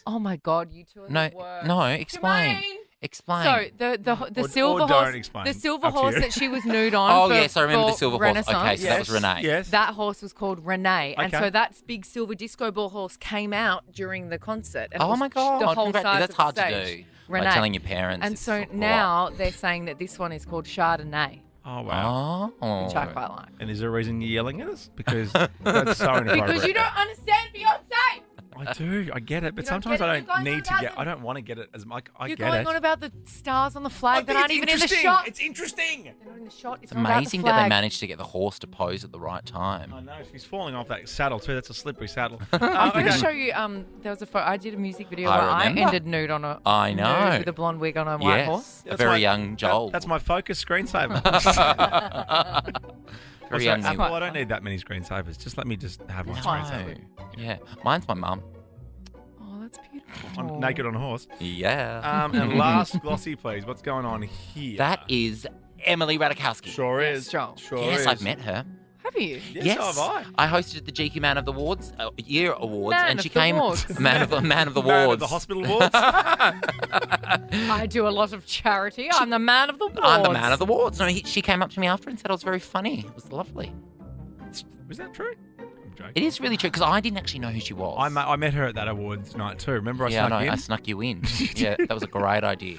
Oh my God, you two are No, the worst. no, explain. Jermaine! Explain. So the Or silver don't horse, explain. the silver Up to horse you. that she was nude on. Oh, for, yes, I remember the for silver horse. Renaissance. Okay, so that was Renee. Yes. That horse was called Renee, and Okay. so that big silver disco ball horse came out during the concert. And it Oh was my God. The whole size That's of the hard to stage. do. Renee. Like telling your parents. And it's so a lot. now they're saying that this one is called Chardonnay, Oh, wow. Oh. which I quite like. And is there a reason you're yelling at us? Because that's so inappropriate. Because you don't understand Beyonce. I do. I get it. But You don't sometimes get it. I You're don't going need on to about get. the- I don't want to get it as much. I You're get going it. on about the stars on the flag I that think aren't it's even in the interesting. shot. It's interesting. They're not in the shot. It's not about the amazing that they flag. managed to get the horse to pose at the right time. I know she's falling off that saddle too. That's a slippery saddle. I'm going to Okay. show you. There was a photo. I did a music video I where I remember. ended nude on a. I know. nude with a blonde wig on a white Yes. horse. A That's very my- young Joel. That's my focus screensaver. very Also, young Apple, you. I don't need that many screensavers. Just let me just have one No. screensaver. Yeah. Mine's my mum. Oh, that's beautiful. On, naked on a horse. Yeah. And last glossy, please. What's going on here? That is Emily Radikowski. sure Yes, is. Joel. Sure Yes, is. I've met her. Have you? Yes, so have I. hosted the GQ Man of the Awards, Year Awards, Man and of she the came Wards. Man of the Man of Awards. the hospital wards. I do a lot of charity. I'm the man of the wards. I'm the Man of the Awards. No, she came up to me after and said I was very funny. It was lovely. Was that true? I'm joking. It is really true because I didn't actually know who she was. I met her at that awards night too. Remember I yeah, I snuck know. in? I snuck you in. Yeah, that was a great idea.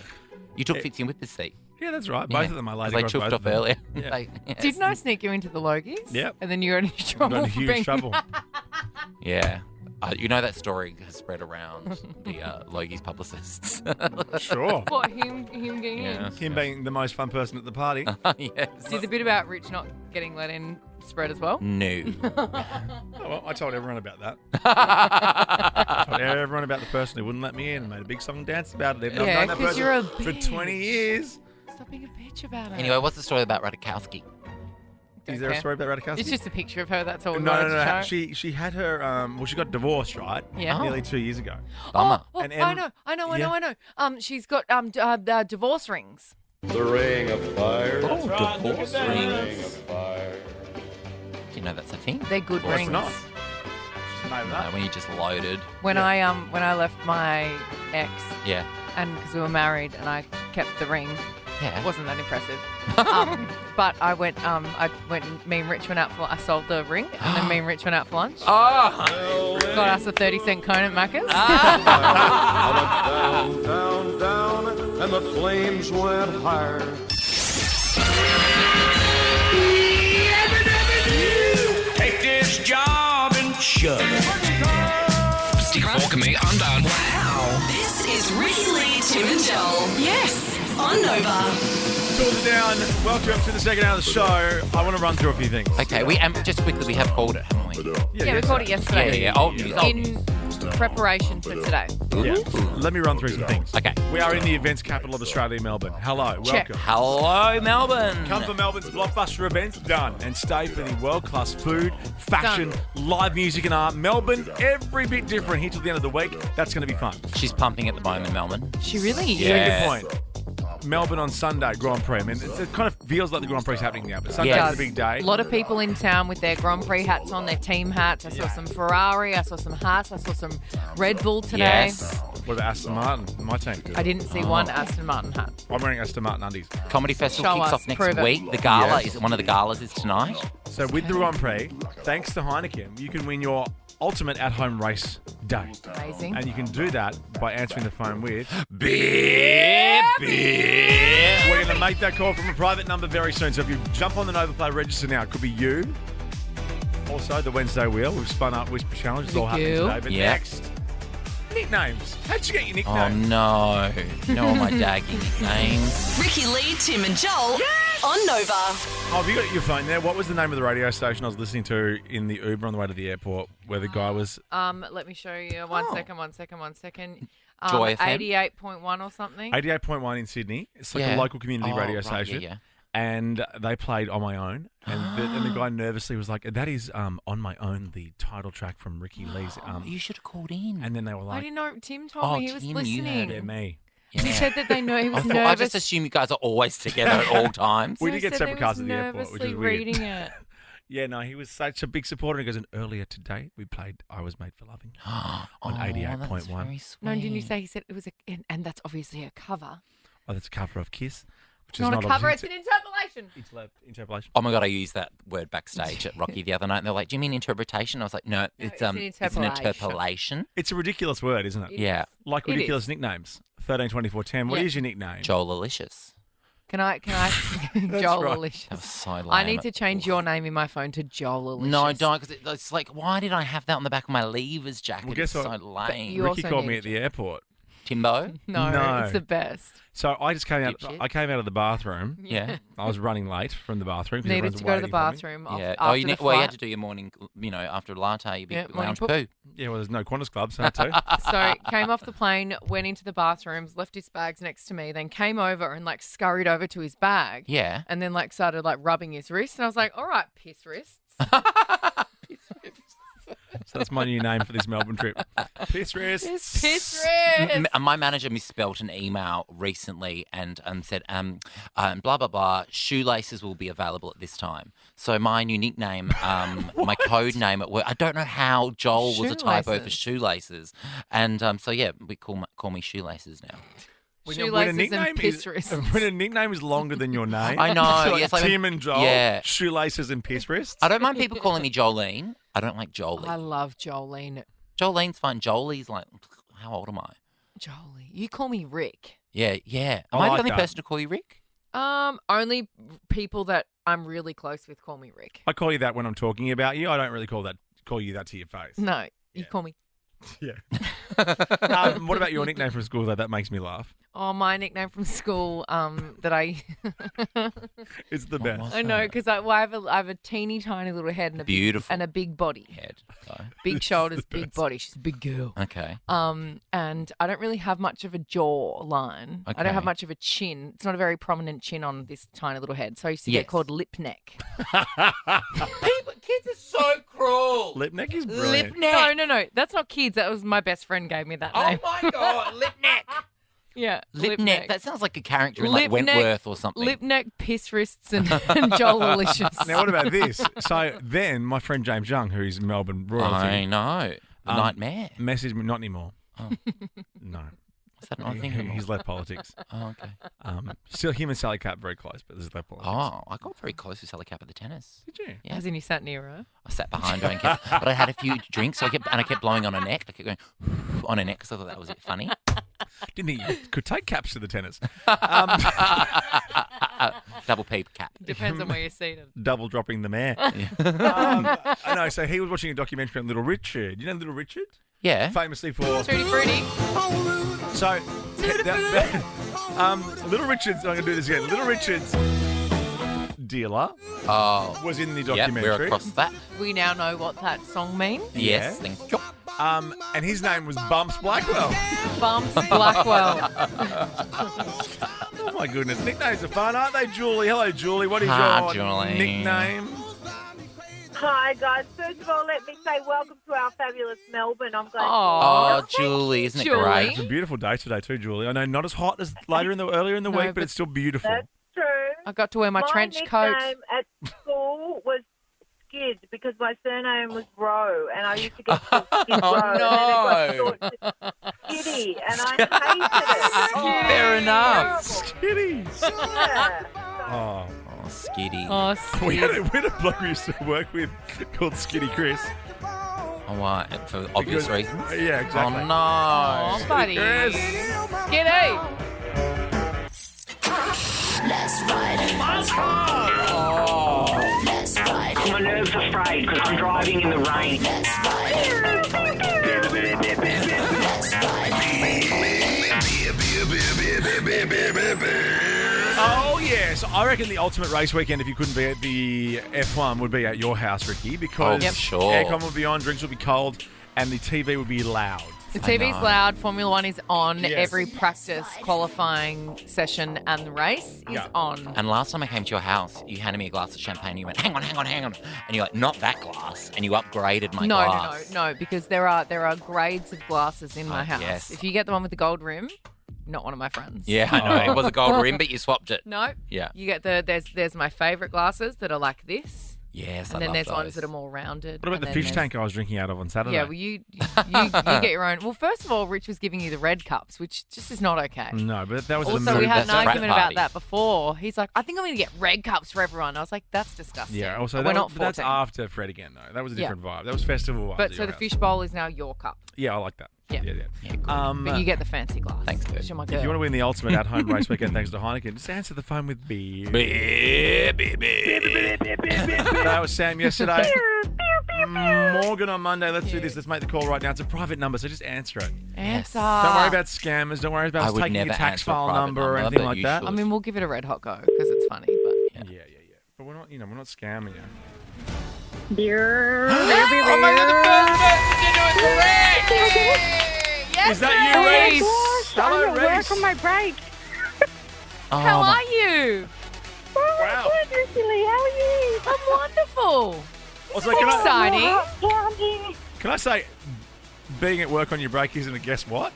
You took Fitzy and Whipper's seat. Yeah, that's right. Both of them are lady. They chuffed off earlier. Yeah. Didn't I sneak you into the Logies? Yep. And then you got in trouble. Got in for huge being- trouble. Yeah. You know that story has spread around the Logies publicists. Sure. What, him getting Yeah. in? Him being the most fun person at the party. Yes. Did the bit about Rich not getting let in spread as well? No. Oh, well, I told everyone about that. I told everyone about the person who wouldn't let me in and made a big song and dance about it. They've not Yeah, known that 'cause person you're a for bitch. 20 years. Stop being a bitch about it. Anyway, what's the story about Radikowski? Is there a Okay. story about Radikowski? It's just a picture of her. That's all we No. wanted to show. She had her, well, she got divorced, right? Yeah. Nearly 2 years ago. Bummer. Oh, And I know. She's got divorce rings. The ring of fire. Oh, divorce Ring rings. of fire. Do you know that's a thing? They're good Divorced rings. or not? She's made No, that. when you just loaded. When I left my ex, Yeah. and because we were married, and I kept the ring. Yeah. It wasn't that impressive. But I went. Me and Rich went out for. I sold the ring, and then me and Rich went out for lunch. Oh! Got us a 30-cent cone at Macca's. I went down, down, down, and the flames went higher. Take this job and shove it. Stick a fork in me, I'm done. This is Ricki Lee, Tim and Joel. Yes, on Nova. Tools are down. Welcome to the second hour of the show. I want to run through a few things. Okay, just quickly, we have called it, haven't we? Yeah, we called it yesterday. Yeah. Old news. In preparation for today. Yeah. Let me run through some things. Okay. We are in the events capital of Australia, Melbourne. Hello, Check. welcome. Hello, Melbourne. Come for Melbourne's blockbuster events, done. And stay for the world-class food, fashion, live music and art. Melbourne, every bit different here till the end of the week. That's going to be fun. She's pumping at the moment, Melbourne. She really is. Yeah. Good point. Melbourne on Sunday, Grand Prix. I mean, it kind of feels like the Grand Prix is happening now, but Sunday's Yes. the big day. A lot of people in town with their Grand Prix hats on, their team hats. I saw some Ferrari. I saw some Haas. I saw some Red Bull today. Yes. What about Aston Martin? My team. I didn't see one Aston Martin hat. I'm wearing Aston Martin undies. Comedy Festival Show kicks us, off next prove it. week. The gala Yes. is one of the galas is tonight. So with the Grand Prix, thanks to Heineken, you can win your ultimate at-home race day. Amazing. And you can do that by answering the phone with... Beer. We're going to make that call from a private number very soon. So if you jump on the Nova Play register now, it could be you. Also, the Wednesday Wheel. We've spun up Whisper Challenge. It's all happening you. today. But Yeah. next, nicknames. How'd you get your Oh nickname? no! You know all my daggy nicknames. Ricki Lee, Tim and Joel on Nova. Oh, have you got your phone there? What was the name of the radio station I was listening to in the Uber on the way to the airport where the guy was... Let me show you. One second. Joy FM? 88.1 or something. 88.1 in Sydney. It's like a Yeah. local community Oh, radio right, station. yeah. And they played On My Own. And the guy nervously was like, that is On My Own, the title track from Ricki Lee's. You should have called in. And then they were I like, didn't know. Tim told me he was Tim, you listening. yeah, me. He said that they know he was I nervous. just assume you guys are always together at all times. We He did get said separate he cars was at the airport, which is nervously weird. reading it. Yeah, no, he was such a big supporter. He goes, and earlier today, we played I Was Made for Loving on Oh, that's 88.1. very No, didn't you sweet. say he said it was and that's obviously a cover. Oh, that's a cover of Kiss. Which Not is a cover, it's obviously- an interpolation. interpolation. Oh my god, I used that word backstage at Rocky the other night, and they're like, "Do you mean interpretation?" I was like, "No, it's an an interpolation. interpolation." It's a ridiculous word, isn't it? It Yeah, Like It ridiculous is. nicknames. 13, 24, 10. What Yeah. is your nickname? Joel-alicious. Can I Joel Alicious. That was so lame. I need to change your name in my phone to Joel Alicious. No, don't, because it's like, why did I have that on the back of my levers jacket? Well, guess it's what? so lame. You Ricky also called me need at the airport. Timbo? No, No. it's the best. So I just came out. Dipshit. I came out of the bathroom. Yeah. I was running late from the bathroom. 'cause Needed everyone's to go to the waiting for me. bathroom. Yeah. After Oh, you the you flight. had to do your morning, after a latte, your big Yeah, morning lounge poop. poo. Yeah, well, there's no Qantas Club, so I had to. So came off the plane, went into the bathrooms, left his bags next to me, then came over and like scurried over to his bag. Yeah. And then like started like rubbing his wrist, and I was like, "All right, piss wrists." So that's my new name for this Melbourne trip. Piss wrist. Piss wrists. My manager misspelt an email recently and said, blah, blah, blah, shoelaces will be available at this time. So my new nickname, my code name at work, I don't know how Joel was a typo for shoelaces. And so, yeah, we call me shoelaces now. Shoelaces and piss wrists. When a nickname is longer than your name. I know. So like yes, like Tim and Joel. Yeah. Shoelaces and piss wrists. I don't mind people calling me Jolene. I don't like Jolie. I love Jolene. Jolene's fine. Jolie's like, how old am I? Jolie. You call me Rick. Yeah, yeah. I Am I like the only that. person to call you Rick? Only people that I'm really close with call me Rick. I call you that when I'm talking about you. I don't really call you that to your face. No, you call me. Yeah. What about your nickname from school, though? That makes me laugh. Oh, my nickname from school that I... It's the best. I know, because I have a teeny tiny little head and a Beautiful. and a big body. Head. So. Big shoulders, big body. She's a big girl. Okay. And I don't really have much of a jaw line. I don't Okay. have much of a chin. It's not a very prominent chin on this tiny little head. So I used to Yes. get called lip neck. Kids are so cruel. Lip neck is brilliant. Lip neck. No. That's not kids. That was my best friend gave me that name. Oh my God, lip neck. Yeah. Lip neck. That sounds like a character in Lip like neck- Wentworth or something. Lip neck, piss wrists, and Joel Malicious. Now, what about this? So then my friend James Young, who's Melbourne royalty, I know. The nightmare. messaged me, not anymore. Oh. No. Is that not a thing anymore? He's left politics. Oh, okay. Still him and Sally Cap very close, but there's left politics. Oh, I got very close with Sally Cap at the tennis. Did you? Yeah. As in you sat near her. I sat behind her and but I had a few drinks, so I kept blowing on her neck. I kept going on her neck because I thought that was funny. Didn't think you could take caps to the tennis. Double peep cap. Depends on where you're seated. Double dropping the mare. I know. So he was watching a documentary on Little Richard. You know Little Richard? Yeah. Famously for Tutti Frutti. So, Little Richard's, I'm going to do this again. Little Richard's dealer was in the Yep, documentary. we're across that. We now know what that song means. Yes, thank you. And his name was Bumps Blackwell. Bumps Blackwell. Oh my goodness. Nicknames are fun, aren't they, Julie? Hello, Julie. What is Hi, your Julie. nickname? Hi, guys. First of all, let me say welcome to our fabulous Melbourne. I'm glad. Oh, Julie, isn't it Julie. great? It's a beautiful day today too, Julie. I know not as hot as earlier in the No, week, but but it's still beautiful. That's true. I got to wear my trench coat. nickname at school was Skid because my surname was Rowe, and I used to get called Skid Oh, Rowe. no. And then it got short to Skiddy, and I hated it. Fair enough. Skitty. Yeah. Oh. Oh, skiddy. Oh, We had a bloke we used to work with called Skitty Chris. Oh, what? For obvious Because- reasons? Yeah, exactly. Oh, no. Oh, buddy. Chris. G'day. Let's ride it. Let's ride it. My nerves are frayed because I'm driving in the rain. Let's ride it. Let's ride it. Oh, yes. I reckon the ultimate race weekend, if you couldn't be at the F1, would be at your house, Ricki, because Oh, sure. aircon would be on, drinks would be cold, and the TV would be loud. The TV's loud. Formula One is on. Yes. Every practice, qualifying session, and the race is Yeah. on. And last time I came to your house, you handed me a glass of champagne. And you went, hang on. And you're like, not that glass. And you upgraded my glass. No, because there are grades of glasses in my Oh, house. yes. If you get the one with the gold rim, not one of my friends. Yeah, I know. It was a gold rim, but you swapped it. No. Yeah. You get there's my favourite glasses that are like this. Yes, And I then love there's those. ones that are more rounded. What about and the then fish there's- tank I was drinking out of on Saturday? Yeah, well, you get your own. Well, first of all, Rich was giving you the red cups, which just is not okay. No, but that was the Also, we mood. had an That's a frat argument about party. that before. He's like, I think I'm going to get red cups for everyone. I was like, that's disgusting. Yeah, also, We're that not was, but that's 14. after Fred again, though. That was a Yeah. different vibe. That was festival vibe. But at so your the house. fish bowl is now your cup. Yeah, I like that. Yeah. Yeah, good. But you get the fancy glass. Thanks, dude. 'cause you're my If you want to girl. win the ultimate at-home race weekend thanks to Heineken, just answer the phone with beer. That was Sam yesterday. Morgan on Monday. Let's do this. Let's make the call right now. It's a private number, so just answer it. Answer. Don't worry about scammers. Don't worry I about would taking your never tax answer a file private number or number, anything but like you that. should. I mean, we'll give it a red hot go because it's funny, but Yeah. But we're not, we're not scamming you. Beer. Oh my God, the first person to do it correct! Is that you, Reese? Hello, I'm at Reese. work on my break. how Oh, are you? Wow. Good, Ricky Lee. How are you? I'm wonderful. Also, can I, Exciting. can I say, being at work on your break isn't a guess what?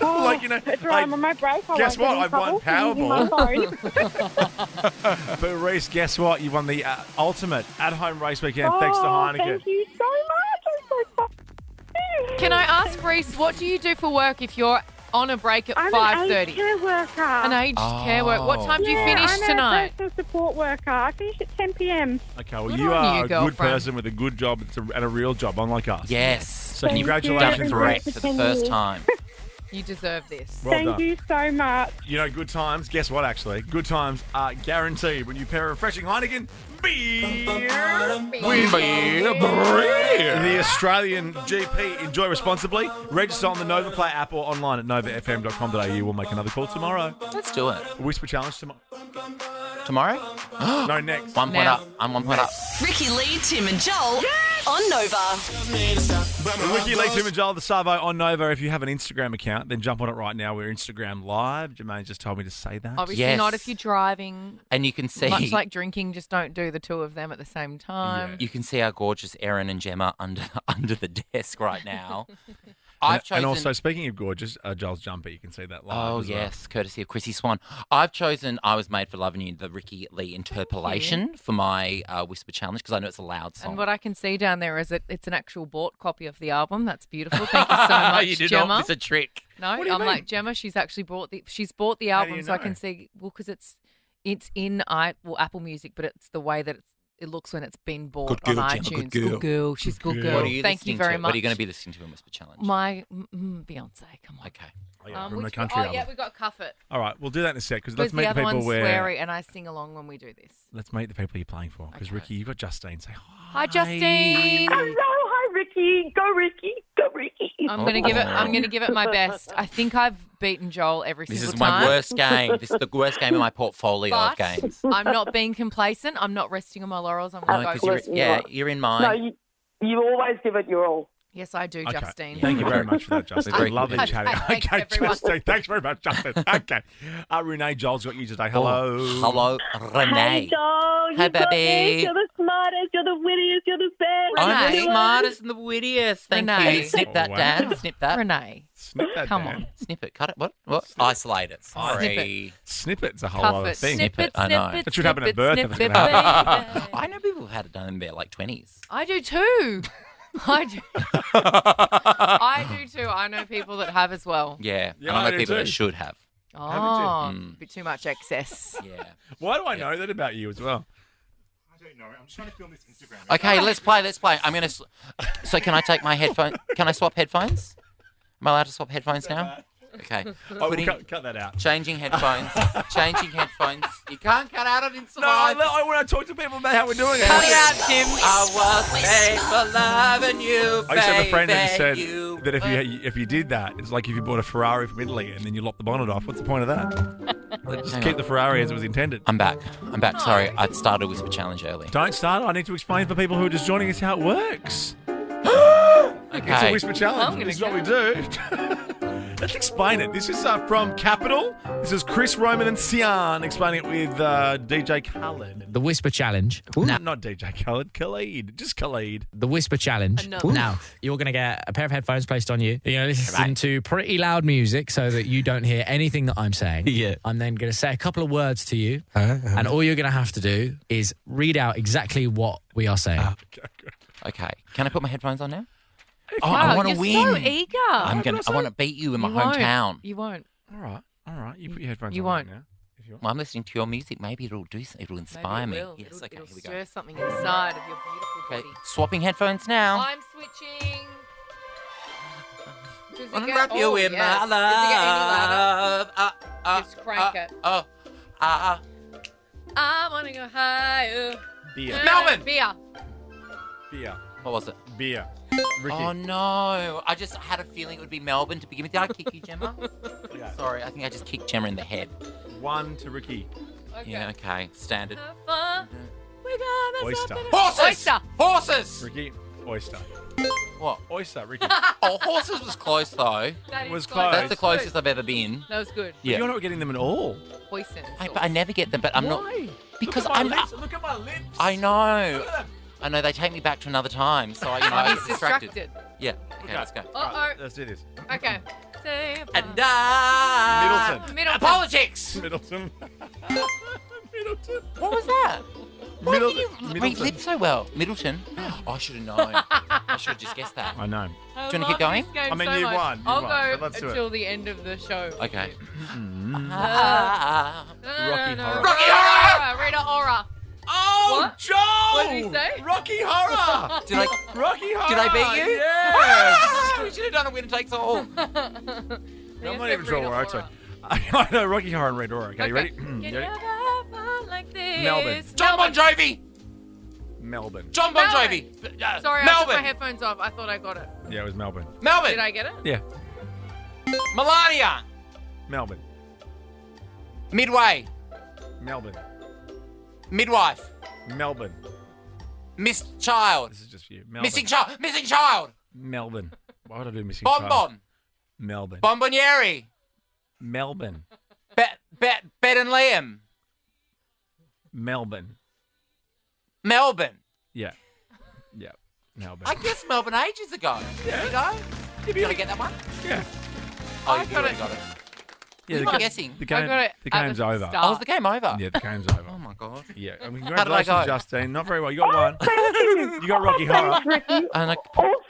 Like, That's right, like, I'm on my break. I guess won't what? get in I've won trouble for using my phone. but Reese, guess what? You won the ultimate at-home race weekend thanks to Heineken. Thank you so much. I'm so sorry. Can I ask, Reese, what do you do for work if you're on a break at I'm 5:30? an aged care worker. An aged care work. What time do you finish I'm tonight? a personal support worker. I finish at 10 p.m. Okay, well, Good you on are you, a good girlfriend. person with a good job and a real job, unlike us. yes. So Thank you. congratulations, Done Correct Reese. for the first time. You deserve this. Well Thank done. you so much. You know, good times. Guess what, actually? Good times are guaranteed when you pair a refreshing Heineken beer with the Australian GP. Enjoy responsibly. Register on the Nova Play app or online at novafm.com.au. We'll make another call tomorrow. Let's do it. Whisper challenge tomorrow. Tomorrow? No, next. 1 point up. I'm 1 point up. Ricki Lee, Tim and Joel on Nova. Ricki Lee, Tim and Joel, the Savo on Nova. If you have an Instagram account, then jump on it right now. We're Instagram live. Jermaine just told me to say that. Obviously Yes. not if you're driving. And you can see... Much like drinking, just don't do the two of them at the same time. You can see our gorgeous Erin and Gemma under the desk right now. I've chosen... And also, speaking of gorgeous, Joel's jumper, you can see that live. Oh, as well. yes, courtesy of Chrissy Swan. I've chosen I Was Made for Loving You, the Ricki Lee interpolation for my Whisper Challenge because I know it's a loud song. And what I can see down there is it's an actual bought copy of the album. That's beautiful. Thank you so much, You did Gemma. not miss a trick. No, What do you I'm mean? like Gemma. She's actually bought the How do album, you so I know? can see. Well, because it's in Apple Music, but it's the way that it looks when it's been bought Good girl, on Gemma, iTunes. good girl. Good girl. She's a good Good girl. girl. What are you Thank you listening very to? much. What are you going to be listening to in Whisper Challenge? My Beyonce. Come on. Okay. Oh, yeah, from the Which- country album. yeah, we got Cuff It. All right, we'll do that in a sec because Because let's meet the the other people one's where. sweary, and I sing along when we do this. Let's meet the people you're playing for because Okay. Ricki, you've got Justine. Say hi. Hi, Justine. Hello, hi, Ricki. Go, Ricki. Go, Ricki. I'm gonna give it my best. I think I've beaten Joel every This single is time. my worst game. This is the worst game in my portfolio of But games. I'm not being complacent. I'm not resting on my laurels. I'm gonna No, go. 'cause you're in mine. No, you always give it your all. Yes, I do, Okay. Justine. Thank you very much for that, Justin. Very Lovely good. chatting. Thanks, Okay, everyone. Justine. Thanks very much, Justin. Okay. Renee, Joel's got you today. Hello. Hello, Renee. Hey, Joel. Hi, You got baby. this. You're the smartest. You're the wittiest. You're the best. I'm Renee. the smartest and the wittiest. Thank Renee. you. Snip that, Oh, wow. Dad. Snip that. Renee, Snip that come down. on. Snip it. Cut it. What? Isolate it. Sorry. Snippet's a whole Cuff other it. thing. Snip it, I know. snip it, That should happen at snip it, birth if snip it's it, gonna happen. baby. I know people who've had it done in their 20s. I do too. I do. I do too. I know people that have as well. Yeah. Yeah, and I I know do people that too. should have. Oh, Mm. a bit too much excess. Yeah. Why do I know that about you as well? I don't know. I'm just trying to film this Instagram. Okay, let's play. I'm going to... So can I take my headphone... Can I swap headphones? Am I allowed to swap headphones now? Okay. Oh, Putting- cut that out. Changing headphones. Changing headphones. You can't cut out on Insta No, Live. I want to talk to people about how we're doing it. Cut it out, Tim. I was made for loving you, I used to have a friend that just said baby, you. that if you did that, it's like if you bought a Ferrari from Italy and then you lopped the bonnet off. What's the point of that? Just Hang keep on. the Ferrari as it was intended. I'm back. Sorry, I started Whisper Challenge early. Don't start. I need to explain for people who are just joining us how it works. It's a Okay. Whisper I'm Challenge. gonna This is what we do. Let's explain it. This is from Capital. This is Chris, Roman, and Sian explaining it with DJ Khaled. The Whisper Challenge. Not DJ Khaled. Khalid. Just Khalid. The Whisper Challenge. Another. Now, you're going to get a pair of headphones placed on you. You're going to listen to pretty loud music so that you don't hear anything that I'm saying. Yeah. I'm then going to say a couple of words to you, and all you're going to have to do is read out exactly what we are saying. Okay. Can I put my headphones on now? Wow, I want to you're win. so eager. I want to beat you in my hometown. You won't. All right. You put your headphones You on won't. right now. If you want. Well, I'm listening to your music. Maybe it'll inspire Maybe me. it will. Yes. It'll, Okay. it'll Here we go. stir something inside of your beautiful Okay. body. Swapping headphones now. I'm switching. Does it I'm get- wrap you oh, in yes. my Does it get any louder? love. Just crank it. I want to go higher. Beer. Melbourne! Beer. What was it? Beer. Ricki. Oh no! I just had a feeling it would be Melbourne to begin with. Did I kick you, Gemma? Okay. Sorry, I think I just kicked Gemma in the head. 1 to Ricki. Okay. Yeah. Okay. Standard. Have fun. We got Oyster. Horses. Oyster. Horses. Ricki. Oyster. What? Oyster. Ricki. Oh, horses was close though. That is Was close. close. That's the closest I've ever been. That was good. Yeah. You're not getting them at all. Poison. But I never get them. But I'm not Why? because Look at I'm. my lips. Look at my lips. I know. Look at them. I know they take me back to another time, so I He's get distracted. distracted. Yeah. Okay, let's go. Right, let's do this. Okay. Say And Middleton. Politics. Middleton. Middleton. What was that? Why Middle- can you read Middleton. lips so well? Middleton. Oh, I should have known. I should have just guessed that. I know. I Do you wanna love keep going? this game I mean, so you much. won, you I'll won, go but let's do it. until the end of the show. Okay. Rocky Horror. Rocky Horror! Rita Ora. Oh, What? Joel! What did he say? Rocky Horror! Did I? Rocky Horror! Did I beat you? Yes! We should have done a winner takes all. I'm not even sure where I took. I know Rocky Horror and Red Aura. Okay, you ready? Can You you ready? have fun like this? Melbourne. John Bon Jovi. Melbourne. John Bon Melbourne. Jovi. Sorry, I took Melbourne. my headphones off. I thought I got it. Yeah, it was Melbourne. Melbourne. Did I get it? Yeah, Melania. Melbourne. Midway. Melbourne. Midwife. Melbourne. Missed child. This is just for you. Melbourne. Missing child. Missing child. Melbourne. Why would I do missing Bonbon. child? Melbourne. Bonbonieri. Melbourne. Bet and Liam. Melbourne. Melbourne. Yeah. Yeah. Melbourne. I guess Melbourne ages ago. There you go. Did you get that one? Yeah. Oh, I you got already it. got it. Yeah, You the were ga- guessing. The game, I got it the at game's the over. start. Oh, is the game over? Yeah, the game's over. Oh my god. Yeah. I mean, How did I congratulations, go? Justine. Not very well. You got one. You got Rocky Horror. And I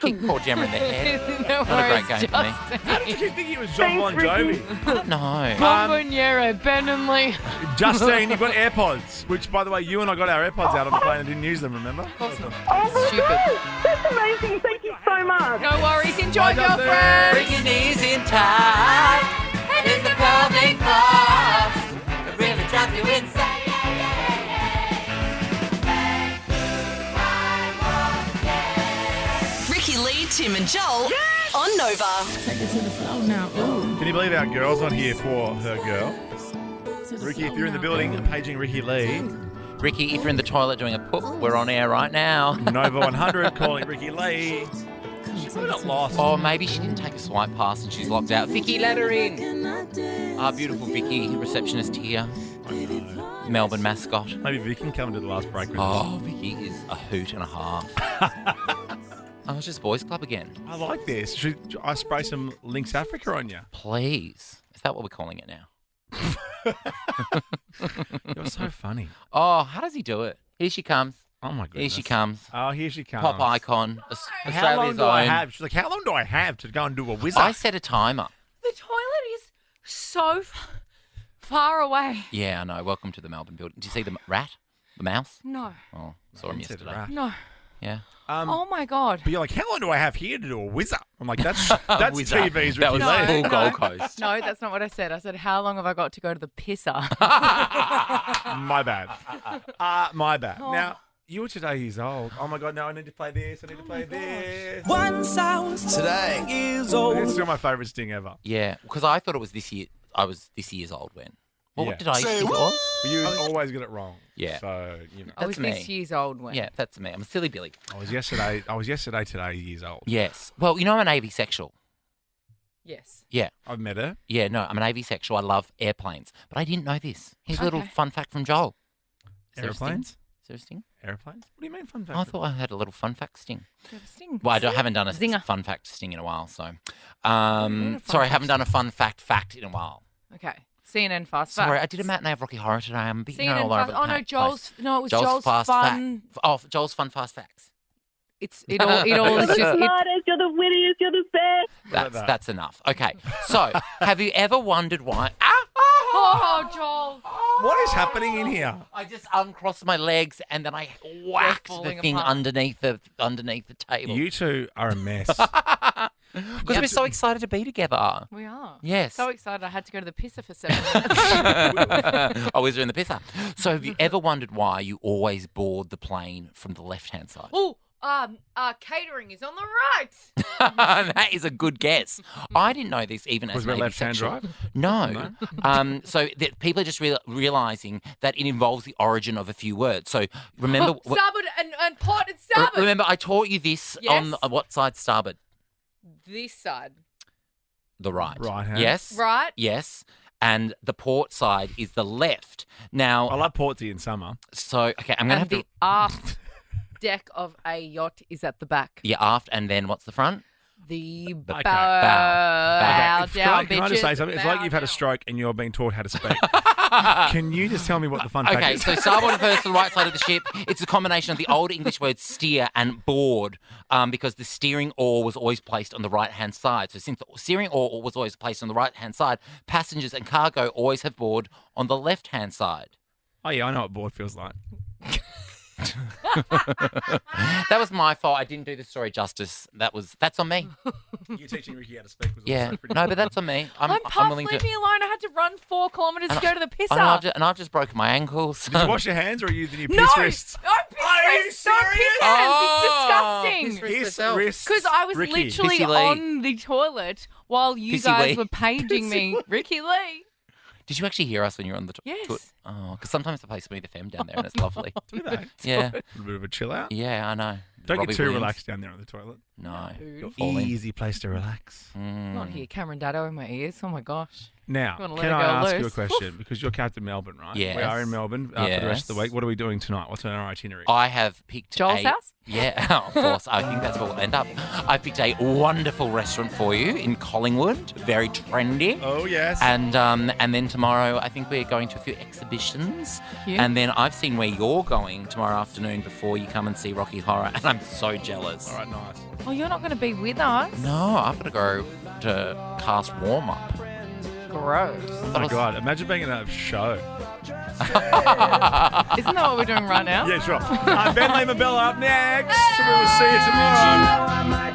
kicked poor Gemma in the head. No Not a worries, great game for me. How did you think it was John Bon Jovi? No. Bonboniero, Ben and Lee. Justine, you got AirPods, which, by the way, you and I got our AirPods out on the plane and didn't use them, remember? Stupid. That's amazing. Thank you so much. No worries. Enjoy, Bye, Justin. girlfriend. Bring your knees in tight. And it's the pelvic thrust. It really drives you insane. Ricki Lee, Tim and Joel on Nova. Can you believe our girl's not here for her girl? Ricki, if you're in the building, paging Ricki Lee. Ricki, if you're in the toilet doing a poop, we're on air right now. Nova 100 calling Ricki Lee. She's not lost. Or maybe she didn't take a swipe pass and she's locked out. Vicky, let her in. Our beautiful Vicky, receptionist here. Melbourne mascot. Maybe Vicky can come to the last break with us. Oh, Vicky is a hoot and a half. Oh, it's just boys club again. I like this. Should I spray some Lynx Africa on you? Please. Is that what we're calling it now? You're so funny. Oh, how does he do it? Here she comes. Oh, my goodness. Here she comes. Oh, here she comes. Pop icon. How long Australia's do I own. have? She's like, how long do I have to go and do a wizard? I set a timer. The toilet is so far away. Yeah, I know. Welcome to the Melbourne building. Did you see the rat? The mouse? No. Oh, saw him Said yesterday. rat. No. Yeah. Oh my God. But you're like, how long do I have here to do a wizard? I'm like, that's Wizard. TV's That Ricki was Lee. full No. Gold Coast. No, that's not what I said. I said, how long have I got to go to the pisser? My bad. My bad. Oh. Now, you were today years old. Oh my God, no, I need to play this. I need to play this. Once I was today years old. It's still my favourite sting ever. Yeah, because I thought it was this year. I was this year's old when. Well, Yeah. what did I think it was? You always get it wrong. Yeah. So, you know. I was That's this me. year's old when. Yeah, that's me. I'm a silly Billy. I was yesterday today years old. Yes. Well, you know I'm an avsexual. Yes. Yeah. I've met her. Yeah, no, I'm an avsexual. I love airplanes. But I didn't know this. Here's a little Okay. fun fact from Joel. Is there a sting? Airplanes? Is there a sting? Airplanes? What do you mean fun fact? I thought I had a little fun fact sting. Do you have a sting? Well, haven't done a Zinger. fun fact sting in a while, so. fun Sorry, I fact haven't done a fun fact in a while. Okay. CNN Fast Sorry, I Facts. did a matinee of Rocky Horror today. I'm a bit, CNN all over Fast. the Oh no, place. Joel's. No, it was Joel's Fast fun. Joel's fun fast facts. It all is You're just. the smartest, you're the wittiest, you're the best. That's enough. Okay, so have you ever wondered why? Oh, Joel. What is happening in here? I just uncrossed my legs and then I whacked the falling thing apart. underneath the table. You two are a mess. Because we're so excited to be together. We are. Yes. So excited I had to go to the pisser for 7 minutes. Oh, is there in the pisser? So have you ever wondered why you always board the plane from the left-hand side? Oh, catering is on the right. That is a good guess. I didn't know this even Was as there an left-hand avsexual. drive? No. So people are just realizing that it involves the origin of a few words. So remember, Starboard and port and starboard. remember, I taught you this Yes. on what side? Starboard. This side. The right. Right hand. Yes. Right. Yes. And the port side is the left. Now, I love Portsea in summer. so okay, I'm gonna have And the to. aft deck of a yacht is at the back. Yeah, aft, and then what's the front? The bow, Okay, bow If- down, can I just say bitches, something? It's like bow you've had a down. stroke and you're being taught how to speak. Can you just tell me what the fun fact Okay, is? so starboard refers to the right side of the ship. It's a combination of the old English words steer and board, because the steering oar was always placed on the right-hand side. So since the steering oar was always placed on the right-hand side, passengers and cargo always have board on the left-hand side. Oh, yeah, I know what board feels like. That was my fault. I didn't do the story justice. That's on me. You teaching Ricki how to speak was Yeah. also pretty No, but that's on me. I'm Puff, willing leave to. me alone. I had to run 4 kilometres to go to the pisser. And I've just broken my ankles. Did you wash your hands or are you the new piss No, wrists? no piss wrists. Don't piss hands. It's disgusting. Piss wrists. Because I was Ricki. literally Pissy Lee. on the toilet while you Pissy guys Lee. were paging me. Ricki Lee. Did you actually hear us when you were on the Yes. Oh, because sometimes they play Smooth FM down there and it's lovely. Do they? Yeah. A little bit of a chill out. Yeah, I know. Don't Robbie get too Williams. relaxed down there on the toilet. No. Beautiful. Easy place to relax. Not here, Cameron Daddo in my ears. Oh my gosh. Now, Wanna let can it I go ask you a loose? question? Because you're Captain Melbourne, right? Yes. We are in Melbourne for the rest of the week. What are we doing tonight? What's on our itinerary? I have picked Joel's house? Yeah, of course. I think that's where we'll end up. I've picked a wonderful restaurant for you in Collingwood. Very trendy. Oh, yes. And then tomorrow, I think we're going to a few exhibitions. Cute. And then I've seen where you're going tomorrow afternoon before you come and see Rocky Horror, and I'm so jealous. All right, nice. Oh, you're not going to be with us? No, I've got to go to cast warm up. Gross. Oh, my God. Imagine being in a show. Isn't that what we're doing right now? Yeah, sure. Ben Lehman Bella up next. We will see you tomorrow.